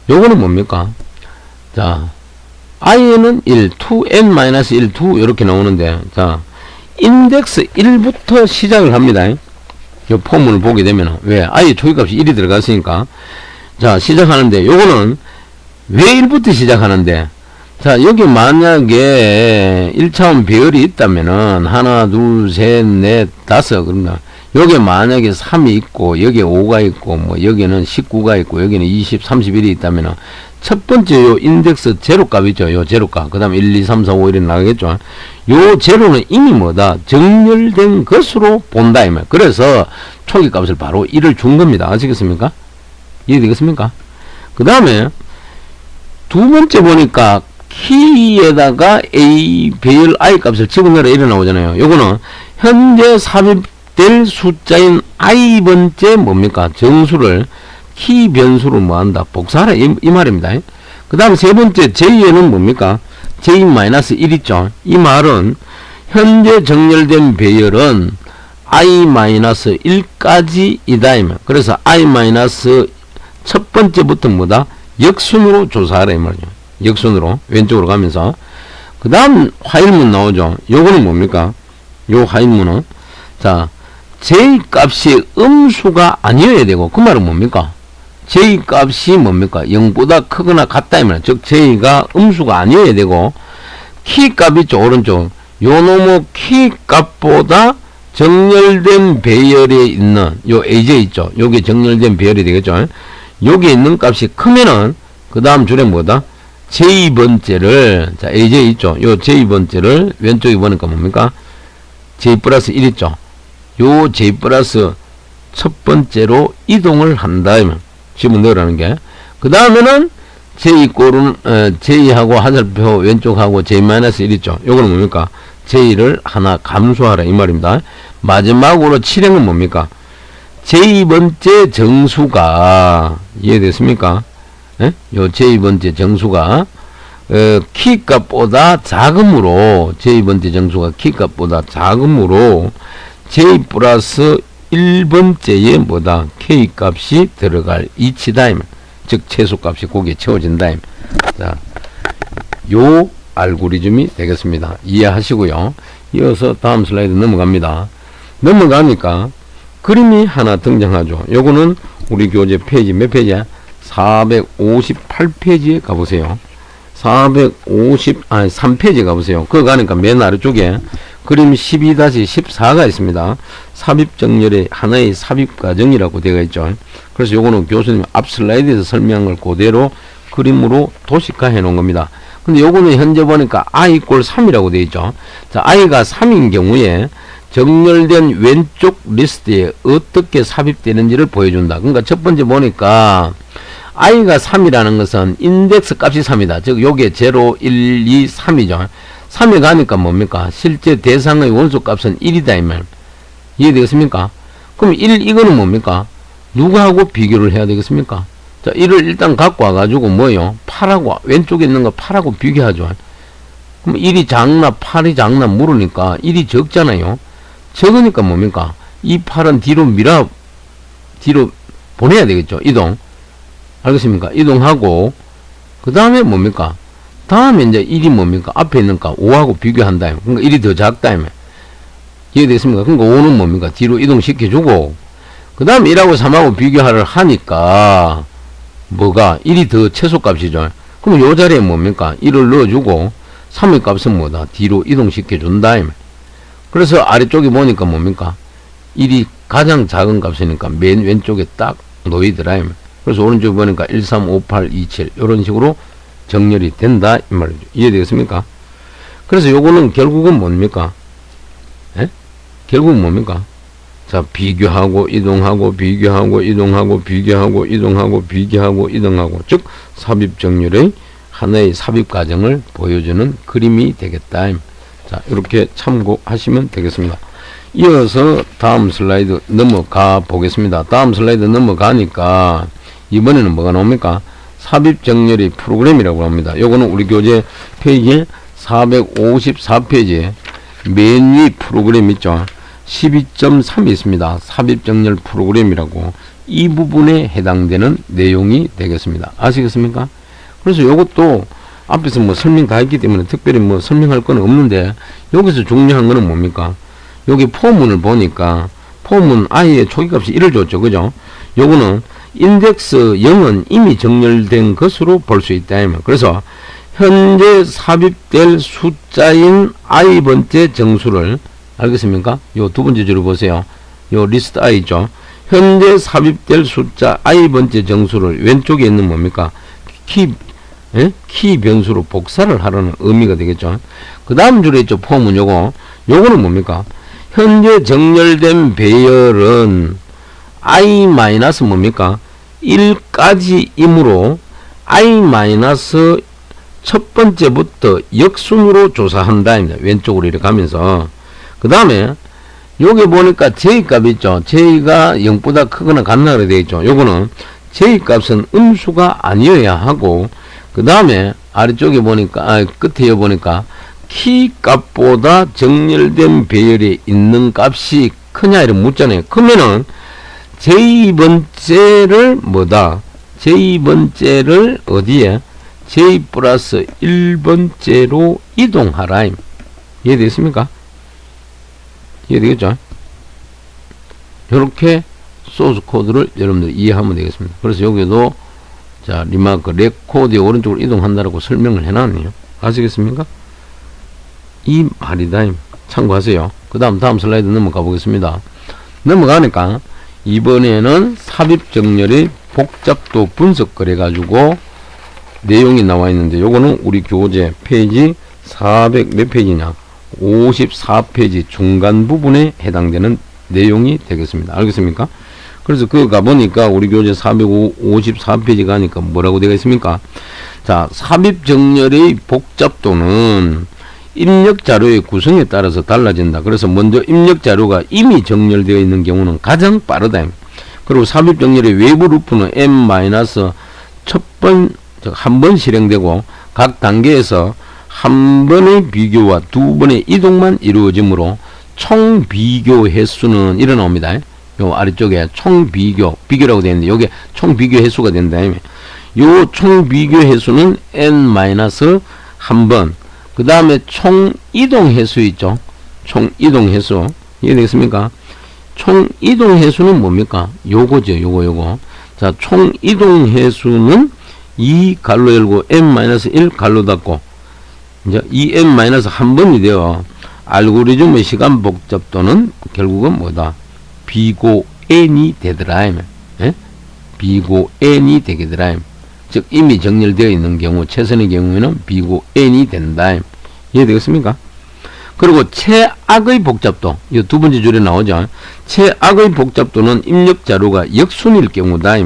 요거는 뭡니까? 자, i는 1, 2n-1, 2 이렇게 나오는데 자, 인덱스 1부터 시작을 합니다. 요 포문을 보게 되면 왜? i 초기값이 1이 들어갔으니까 자, 시작하는데 요거는 왜 1부터 시작하는데 자, 여기 만약에 1차원 배열이 있다면은 하나, 둘, 셋, 넷, 다섯 그런가. 여기 만약에 3이 있고 여기에 5가 있고 뭐 여기는 19가 있고 여기는 20, 31이 있다면은 첫 번째 요 인덱스 제로값 있죠. 요 제로값. 그 다음에 1, 2, 3, 4, 5 이렇게 나가겠죠. 요 제로는 이미 뭐다? 정렬된 것으로 본다. 이 말. 그래서 초기 값을 바로 1을 준 겁니다. 아시겠습니까? 이해되겠습니까? 그 다음에 두 번째 보니까 키에다가 A 배열 I 값을 집어넣으라 이래 나오잖아요. 요거는 현재 삽입될 숫자인 I번째 뭡니까? 정수를 키 변수로 뭐한다? 복사하라 이 말입니다. 그 다음 세 번째 J에는 뭡니까? J-1 있죠. 이 말은 현재 정렬된 배열은 I-1까지 이다. 그래서 I- 첫 번째부터 뭐다? 역순으로 조사하라 이 말이죠. 역순으로 왼쪽으로 가면서 그 다음 화일문 나오죠. 요거는 뭡니까? 요 화일문은 자 J 값이 음수가 아니어야 되고 그 말은 뭡니까? J 값이 뭡니까? 0보다 크거나 같다 이 말이야. 즉 J가 음수가 아니어야 되고 키 값 있죠. 오른쪽 요 놈의 키 값보다 정렬된 배열에 있는 요 AJ 있죠. 요게 정렬된 배열이 되겠죠. 여기에 있는 값이 크면은 그 다음 줄에 뭐다? J번째를 자 AJ 있죠. 요 J번째를 왼쪽에 보니까 뭡니까? J 플러스 1 있죠. 요 J 플러스 첫 번째로 이동을 한다. 집어넣으라는 게. 그 다음에는 J 꼴은 J하고 하늘표 왼쪽하고 J-1 있죠. 요거는 뭡니까? J를 하나 감소하라 이 말입니다. 마지막으로 7행은 뭡니까? J번째 정수가 이해됐습니까? 예? 요 J번째 정수가 키값보다 작음으로 J번째 정수가 키값보다 작음으로 J 플러스 1번째에 뭐다? K값이 들어갈 이치다. 즉 최소값이 거기에 채워진다. 자, 요 알고리즘이 되겠습니다. 이해하시고요. 이어서 다음 슬라이드 넘어갑니다. 넘어가니까 그림이 하나 등장하죠. 요거는 우리 교재 페이지 몇 페이지야? 458페이지에 가보세요. 3페이지에 가보세요. 그거 가니까 맨 아래쪽에 그림 12-14가 있습니다. 삽입정렬의 하나의 삽입 과정이라고 되어 있죠. 그래서 요거는 교수님 앞 슬라이드에서 설명한 걸 그대로 그림으로 도식화 해 놓은 겁니다. 근데 요거는 현재 보니까 I = 3이라고 되어 있죠. 자, I가 3인 경우에 정렬된 왼쪽 리스트에 어떻게 삽입되는지를 보여준다. 그러니까 첫 번째 보니까 I가 3이라는 것은 인덱스 값이 3이다. 즉 요게 0, 1, 2, 3이죠. 3에 가니까 뭡니까? 실제 대상의 원소 값은 1이다 이 말. 이해되겠습니까? 그럼 1 이거는 뭡니까? 누구하고 비교를 해야 되겠습니까? 자, 1을 일단 갖고 와가지고 뭐요? 8하고 왼쪽에 있는 거 8하고 비교하죠. 그럼 1이 작나 8이 작나 물으니까 1이 적잖아요. 적으니까 뭡니까? 이 8은 뒤로 보내야 되겠죠. 이동. 알겠습니까? 이동하고 그 다음에 뭡니까? 다음에 이제 1이 뭡니까? 앞에 있는 거 5하고 비교한다. 그러니까 1이 더 작다. 이해됐습니까? 그러니까 5는 뭡니까? 뒤로 이동시켜주고 그 다음에 1하고 3하고 비교를 하니까 뭐가? 1이 더 최소값이죠. 그럼 요 자리에 뭡니까? 1을 넣어주고 3의 값은 뭐다? 뒤로 이동시켜준다. 그래서 아래쪽에 보니까 뭡니까? 1이 가장 작은 값이니까 맨 왼쪽에 딱 놓이더라. 그래서 오른쪽에 보니까 1, 3, 5, 8, 2, 7 이런 식으로 정렬이 된다 이 말이죠. 이해되겠습니까? 그래서 요거는 결국은 뭡니까? 예? 결국은 뭡니까? 자, 비교하고 이동하고 비교하고 이동하고 비교하고 이동하고 비교하고 이동하고 즉 삽입 정렬의 하나의 삽입 과정을 보여주는 그림이 되겠다. 자, 이렇게 참고하시면 되겠습니다. 이어서 다음 슬라이드 넘어가 보겠습니다. 다음 슬라이드 넘어가니까 이번에는 뭐가 나옵니까? 삽입 정렬의 프로그램이라고 합니다. 요거는 우리 교재 페이지 454페이지에 맨 위 프로그램 있죠. 12.3이 있습니다. 삽입 정렬 프로그램이라고 이 부분에 해당되는 내용이 되겠습니다. 아시겠습니까? 그래서 요것도 앞에서 뭐 설명 다 했기 때문에 특별히 뭐 설명할 건 없는데 여기서 중요한 거는 뭡니까? 여기 포문을 보니까 포문 I의 초기값이 1을 줬죠. 그죠? 요거는 인덱스 0은 이미 정렬된 것으로 볼 수 있다. 그래서 현재 삽입될 숫자인 I번째 정수를 알겠습니까? 요 두 번째 줄을 보세요. 요 리스트 I 있죠. 현재 삽입될 숫자 I번째 정수를 왼쪽에 있는 뭡니까? 키 예? 키 변수로 복사를 하라는 의미가 되겠죠. 그 다음 줄에 있죠. 폼은 요거는 뭡니까? 현재 정렬된 배열은 i 마이너스 뭡니까? 1까지이므로 i 마이너스 첫 번째부터 역순으로 조사한다. 왼쪽으로 이렇게 가면서. 그 다음에 요게 보니까 j 값 있죠. j가 0보다 크거나 같나 그래 되겠죠. 요거는 j 값은 음수가 아니어야 하고, 그 다음에 아래쪽에 보니까 끝에 보니까 키 값보다 정렬된 배열에 있는 값이 크냐 이런 묻잖아요. 그러면은 j 번째를 뭐다? j 번째를 어디에? j 플러스 1번째로 이동하라. 이해되겠습니까? 이해되겠죠? 이렇게 소스 코드를 여러분들 이해하면 되겠습니다. 그래서 여기도 자 리마크 레코드의 오른쪽으로 이동한다라고 설명을 해놨네요. 아시겠습니까? 이 말이다. 참고하세요. 그 다음 슬라이드 넘어가 보겠습니다. 넘어가니까 이번에는 삽입 정렬의 복잡도 분석 그래가지고 내용이 나와 있는데, 요거는 우리 교재 페이지 400 몇 페이지냐? 54페이지 중간 부분에 해당되는 내용이 되겠습니다. 알겠습니까? 그래서 그거 가보니까 우리 교재 454페이지 가니까 뭐라고 되어 있습니까? 자, 삽입 정렬의 복잡도는 입력 자료의 구성에 따라서 달라진다. 그래서 먼저 입력 자료가 이미 정렬되어 있는 경우는 가장 빠르다. 그리고 삽입 정렬의 외부 루프는 한 번 실행되고 각 단계에서 한 번의 비교와 두 번의 이동만 이루어지므로 총 비교 횟수는 이래 나옵니다. 요 아래쪽에 총 비교라고 되어 있는데 요게 총 비교 횟수가 된다. 요 총 비교 횟수는 n-한 번. 그 다음에 총 이동 횟수 있죠. 총 이동 횟수. 이해되겠습니까? 총 이동 횟수는 뭡니까? 요거죠. 요거. 자, 총 이동 횟수는 2 갈로 열고 n-1 갈로 닫고 이제 2n-한 번이 되어 알고리즘의 시간 복잡도는 결국은 뭐다? 비고 n이 되더라. 예? 비고 n이 되더라. 즉 이미 정렬되어 있는 경우, 최선의 경우에는 비고 n이 된다. 이해되겠습니까? 그리고 최악의 복잡도, 이 두 번째 줄에 나오죠. 최악의 복잡도는 입력 자료가 역순일 경우다.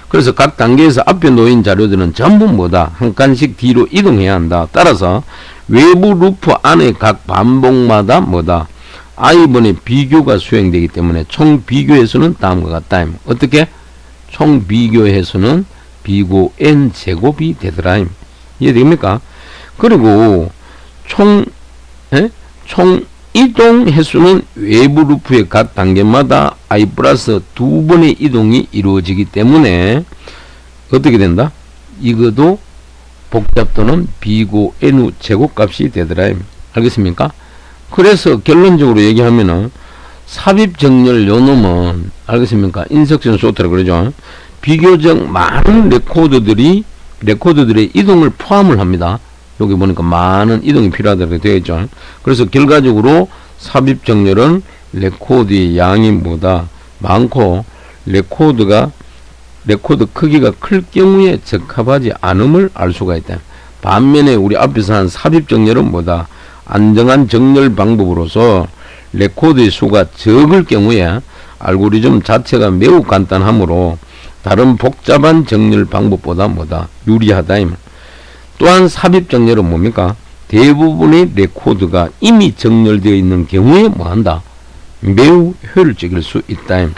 그래서 각 단계에서 앞에 놓인 자료들은 전부 뭐다? 한 칸씩 뒤로 이동해야 한다. 따라서 외부 루프 안에 각 반복마다 뭐다? i번의 비교가 수행되기 때문에 총 비교 횟수는 다음과 같다. 어떻게? 총 비교 횟수는 비고 n 제곱이 되더라. 이해됩니까? 그리고 총 이동 횟수는 외부 루프의 각 단계마다 i 플러스 두 번의 이동이 이루어지기 때문에 어떻게 된다? 이것도 복잡도는 비고 n 제곱값이 되더라. 알겠습니까? 그래서 결론적으로 얘기하면은 삽입 정렬 요 놈은 알겠습니까? 인석션 소트라 그러죠. 비교적 많은 레코드들의 이동을 포함을 합니다. 여기 보니까 많은 이동이 필요하다고 되어 있죠. 그래서 결과적으로 삽입 정렬은 레코드의 양이 뭐다? 많고 레코드 크기가 클 경우에 적합하지 않음을 알 수가 있다. 반면에 우리 앞에서 한 삽입 정렬은 뭐다? 안정한 정렬 방법으로서 레코드의 수가 적을 경우에 알고리즘 자체가 매우 간단하므로 다른 복잡한 정렬 방법보다 뭐다? 유리하다. 또한 삽입 정렬은 뭡니까? 대부분의 레코드가 이미 정렬되어 있는 경우에 뭐한다? 매우 효율적일 수 있다.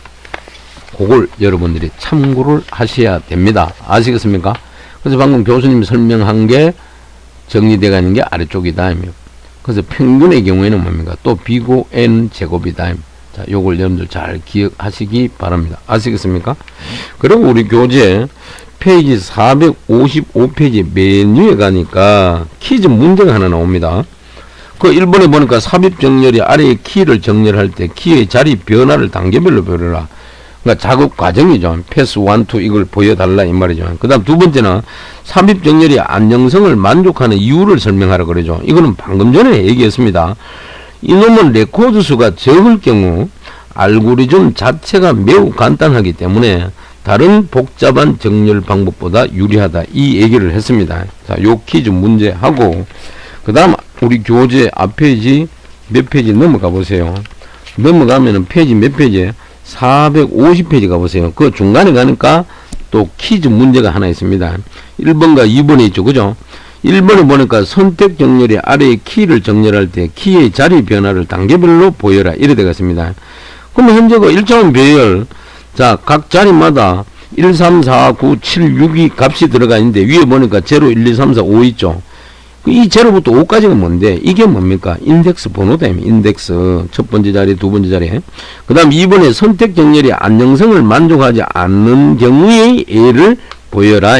그걸 여러분들이 참고를 하셔야 됩니다. 아시겠습니까? 그래서 방금 교수님이 설명한 게 정리되어 있는 게 아래쪽이다. 그래서 평균의 경우에는 뭡니까? 또 비고 n 제곱이다. 자, 요걸 여러분들 잘 기억하시기 바랍니다. 아시겠습니까? 그리고 우리 교재 페이지 455페이지 메뉴에 가니까 퀴즈 문제가 하나 나옵니다. 그 1번에 보니까 삽입 정렬이 아래의 키를 정렬할 때 키의 자리 변화를 단계별로 보여라. 그러니까 작업 과정이죠. 패스 1, 2 이걸 보여달라 이 말이죠. 그 다음 두 번째는 삽입 정렬이 안정성을 만족하는 이유를 설명하라 그러죠. 이거는 방금 전에 얘기했습니다. 이놈은 레코드 수가 적을 경우 알고리즘 자체가 매우 간단하기 때문에 다른 복잡한 정렬 방법보다 유리하다. 이 얘기를 했습니다. 자, 요 퀴즈 문제 하고, 그 다음 우리 교재 앞 페이지 몇 페이지 넘어가 보세요. 넘어가면은 페이지 몇 페이지에 450페이지 가보세요. 그 중간에 가니까 또 퀴즈 문제가 하나 있습니다. 1번과 2번에 있죠. 그죠? 1번에 보니까 선택 정렬이 아래의 키를 정렬할 때 키의 자리 변화를 단계별로 보여라. 이래 되겠습니다. 그럼 현재 그 일정한 배열, 자, 각 자리마다 1, 3, 4, 9, 7, 6이 값이 들어가 있는데 위에 보니까 0, 1, 2, 3, 4, 5 있죠. 이 0부터 5까지가 뭔데? 이게 뭡니까? 인덱스 번호다. 인덱스. 첫 번째 자리, 두 번째 자리. 그 다음 2번에 선택 정렬이 안정성을 만족하지 않는 경우의 예를 보여라.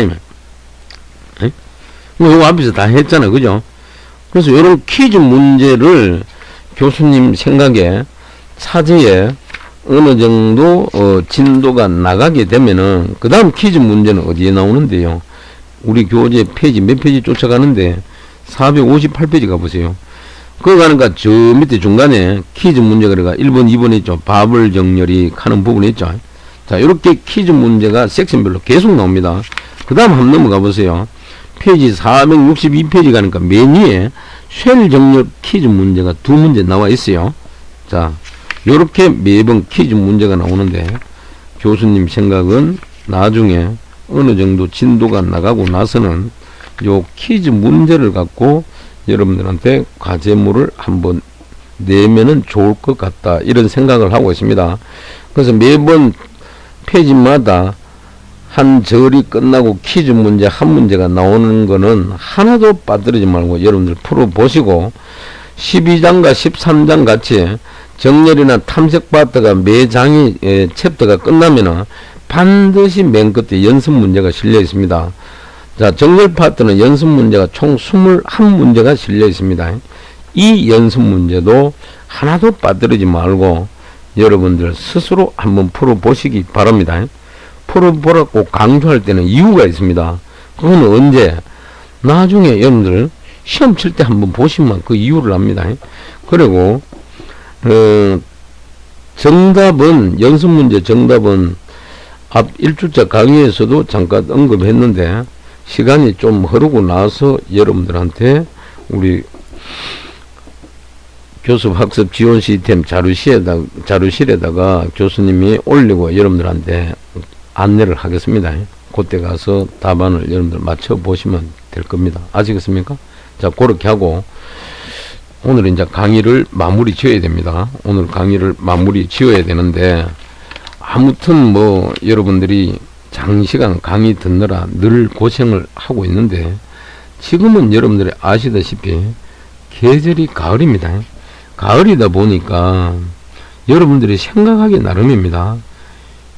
이거 앞에서 다 했잖아. 그죠? 그래서 이런 퀴즈 문제를 교수님 생각에 차제에 어느 정도 진도가 나가게 되면은 그 다음 퀴즈 문제는 어디에 나오는데요? 우리 교재 페이지 몇 페이지 쫓아가는데 458페이지 가보세요. 그거 가니까 저 밑에 중간에 퀴즈 문제가 그래가 1번, 2번 있죠. 바블 정렬이 하는 부분이 있죠. 자, 이렇게 퀴즈 문제가 섹션별로 계속 나옵니다. 그 다음 한번 넘어가 보세요. 페이지 462페이지 가니까 맨 위에 쉘 정렬 퀴즈 문제가 두 문제 나와 있어요. 자, 요렇게 매번 퀴즈 문제가 나오는데 교수님 생각은 나중에 어느 정도 진도가 나가고 나서는 요 퀴즈 문제를 갖고 여러분들한테 과제물을 한번 내면은 좋을 것 같다. 이런 생각을 하고 있습니다. 그래서 매번 페이지마다 한 절이 끝나고 퀴즈 문제 한 문제가 나오는 거는 하나도 빠뜨리지 말고 여러분들 풀어보시고 12장과 13장 같이 정렬이나 탐색 파트가 매 장이 챕터가 끝나면은 반드시 맨 끝에 연습 문제가 실려 있습니다. 자, 정렬 파트는 연습 문제가 총 21문제가 실려 있습니다. 이 연습 문제도 하나도 빠뜨리지 말고 여러분들 스스로 한번 풀어보시기 바랍니다. 풀어보라고 강조할 때는 이유가 있습니다. 그건 언제? 나중에 여러분들 시험 칠 때 한번 보시면 그 이유를 압니다. 그리고 정답은 연습 문제 정답은 앞 1주차 강의에서도 잠깐 언급했는데 시간이 좀 흐르고 나서 여러분들한테 우리 교습 학습 지원 시스템 자료실에다가 교수님이 올리고 여러분들한테 안내를 하겠습니다. 그때 가서 답안을 여러분들 맞춰 보시면 될 겁니다. 아시겠습니까? 자, 그렇게 하고 오늘 이제 강의를 마무리 지어야 됩니다. 오늘 강의를 마무리 지어야 되는데 아무튼 뭐 여러분들이 장시간 강의 듣느라 늘 고생을 하고 있는데 지금은 여러분들이 아시다시피 계절이 가을입니다. 가을이다 보니까 여러분들이 생각하기 나름입니다.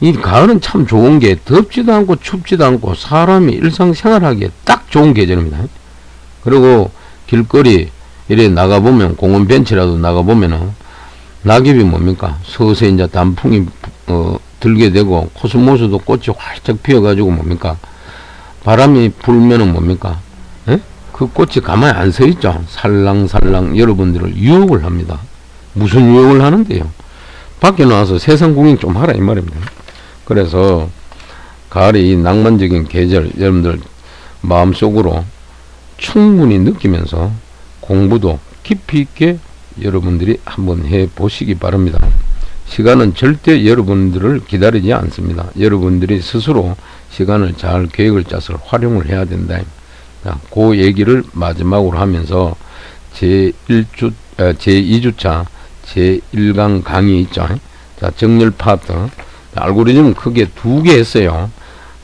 이 가을은 참 좋은 게 덥지도 않고 춥지도 않고 사람이 일상생활하기에 딱 좋은 계절입니다. 그리고 길거리 이래 나가보면 공원 벤치라도 나가보면은 낙엽이 뭡니까? 서서히 이제 단풍이 들게 되고 코스모스도 꽃이 활짝 피어가지고 뭡니까? 바람이 불면은 뭡니까? 에? 그 꽃이 가만히 안 서 있죠. 살랑살랑 여러분들을 유혹을 합니다. 무슨 유혹을 하는데요? 밖에 나와서 세상 구경 좀 하라 이 말입니다. 그래서 가을의 이 낭만적인 계절 여러분들 마음속으로 충분히 느끼면서 공부도 깊이 있게 여러분들이 한번 해 보시기 바랍니다. 시간은 절대 여러분들을 기다리지 않습니다. 여러분들이 스스로 시간을 잘 계획을 짜서 활용을 해야 된다. 자, 그 얘기를 마지막으로 하면서 제2주차 제1강 강의 있죠. 자, 정렬 파트. 알고리즘은 크게 두 개 했어요.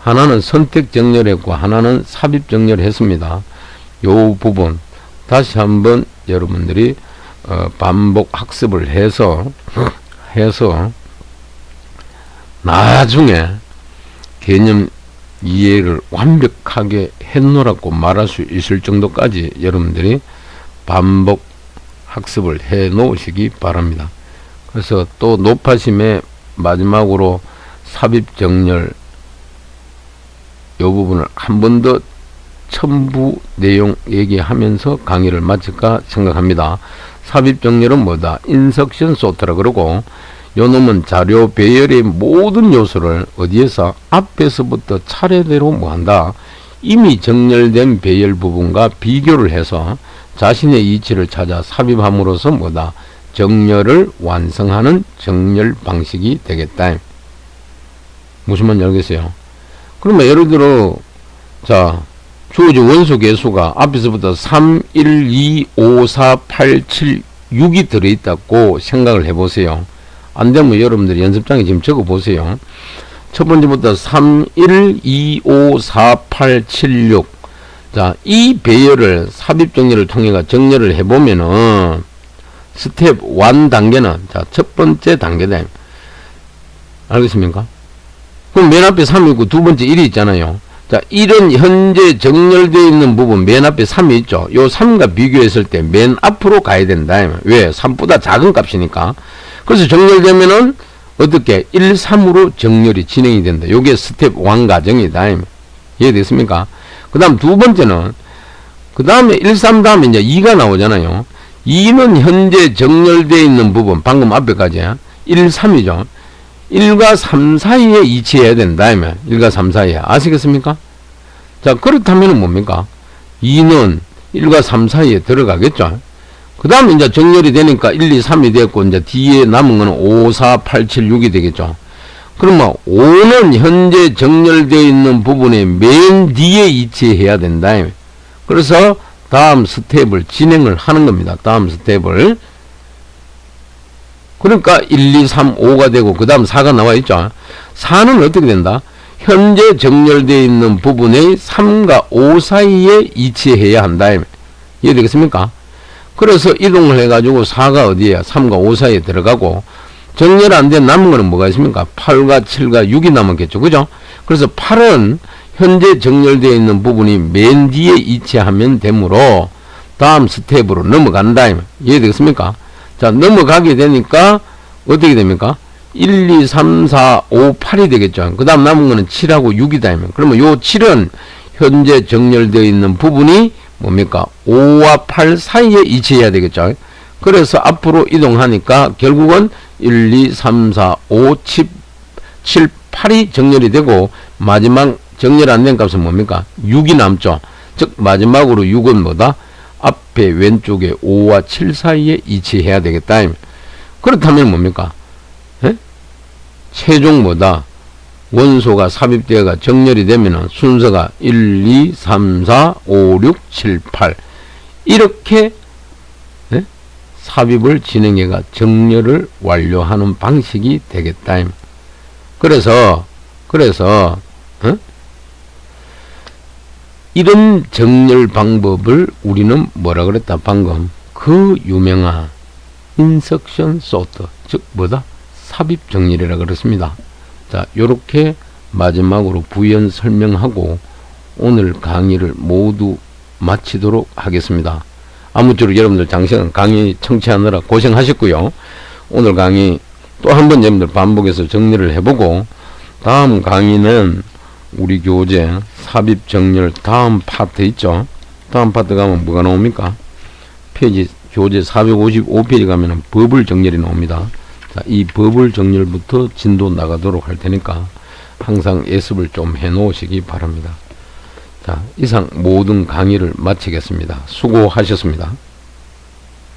하나는 선택 정렬했고 하나는 삽입 정렬했습니다. 요 부분 다시 한번 여러분들이 반복 학습을 해서 나중에 개념 이해를 완벽하게 했노라고 말할 수 있을 정도까지 여러분들이 반복 학습을 해 놓으시기 바랍니다. 그래서 또 높아심의 마지막으로 삽입 정렬 요 부분을 한 번 더 첨부 내용 얘기하면서 강의를 마칠까 생각합니다. 삽입 정렬은 뭐다? 인석션 소트라 그러고 놈은 자료 배열의 모든 요소를 어디에서 앞에서부터 차례대로 뭐한다? 이미 정렬된 배열 부분과 비교를 해서 자신의 이치를 찾아 삽입함으로써 뭐다? 정렬을 완성하는 정렬 방식이 되겠다. 무슨 말인지 알겠어요? 그러면 예를 들어 자 주어진 원소 개수가 앞에서부터 3, 1, 2, 5, 4, 8, 7, 6이 들어있다고 생각을 해보세요. 안되면 여러분들이 연습장에 지금 적어보세요. 첫 번째부터 3, 1, 2, 5, 4, 8, 7, 6. 자, 이 배열을 삽입 정렬을 통해 정렬을 해보면은 스텝 1 단계는 자, 첫 번째 단계다. 알겠습니까? 그럼 맨 앞에 3이 있고 두 번째 1이 있잖아요. 자, 1은 현재 정렬되어 있는 부분 맨 앞에 3이 있죠. 요 3과 비교했을 때 맨 앞으로 가야 된다. 왜? 3보다 작은 값이니까. 그래서 정렬되면은 어떻게 1, 3으로 정렬이 진행이 된다. 요게 스텝 1 과정이다. 이해됐습니까? 그 다음 두 번째는 그 다음에 1, 3 다음에 이제 2가 나오잖아요. 2는 현재 정렬되어 있는 부분 방금 앞에까지 1, 3이죠. 1과 3 사이에 이치해야 된다. 1과 3 사이에. 아시겠습니까? 자, 그렇다면 뭡니까? 2는 1과 3 사이에 들어가겠죠. 그 다음에 이제 정렬이 되니까 1, 2, 3이 됐고, 이제 뒤에 남은 거는 5, 4, 8, 7, 6이 되겠죠. 그러면 5는 현재 정렬되어 있는 부분에 맨 뒤에 이치해야 된다. 그래서 다음 스텝을 진행을 하는 겁니다. 다음 스텝을. 그러니까 1, 2, 3, 5가 되고 그 다음 4가 나와 있죠. 4는 어떻게 된다? 현재 정렬되어 있는 부분의 3과 5 사이에 이치해야 한다. 이해되겠습니까? 그래서 이동을 해가지고 4가 어디에요? 3과 5 사이에 들어가고 정렬 안 된 남은 거는 뭐가 있습니까? 8과 7과 6이 남았겠죠. 그죠? 그래서 8은 현재 정렬되어 있는 부분이 맨 뒤에 이치하면 되므로 다음 스텝으로 넘어간다. 이해되겠습니까? 자, 넘어가게 되니까 어떻게 됩니까? 1, 2, 3, 4, 5, 8이 되겠죠. 그 다음 남은 거는 7하고 6이다. 그러면 요 7은 현재 정렬되어 있는 부분이 뭡니까? 5와 8 사이에 이치해야 되겠죠. 그래서 앞으로 이동하니까 결국은 1, 2, 3, 4, 5, 7, 8이 정렬이 되고 마지막 정렬 안 된 값은 뭡니까? 6이 남죠. 즉 마지막으로 6은 뭐다? 앞에 왼쪽에 5와 7 사이에 이치해야 되겠다. 그렇다면 뭡니까? 에? 최종 뭐다? 원소가 삽입되어가 정렬이 되면은 순서가 1, 2, 3, 4, 5, 6, 7, 8 이렇게 삽입을 진행해가 정렬을 완료하는 방식이 되겠다. 그래서 이런 정렬 방법을 우리는 뭐라 그랬다? 방금 그 유명한 인석션 소트, 즉 뭐다? 삽입 정렬이라 그랬습니다. 자, 요렇게 마지막으로 부연 설명하고 오늘 강의를 모두 마치도록 하겠습니다. 아무쪼록 여러분들 장시간 강의 청취하느라 고생하셨고요. 오늘 강의 또 한 번 여러분들 반복해서 정리를 해보고 다음 강의는 우리 교재 삽입 정렬 다음 파트 있죠. 다음 파트 가면 뭐가 나옵니까? 페이지 교재 455페이지 가면은 버블 정렬이 나옵니다. 자, 이 버블 정렬부터 진도 나가도록 할 테니까 항상 예습을 좀 해 놓으시기 바랍니다. 자, 이상 모든 강의를 마치겠습니다. 수고하셨습니다.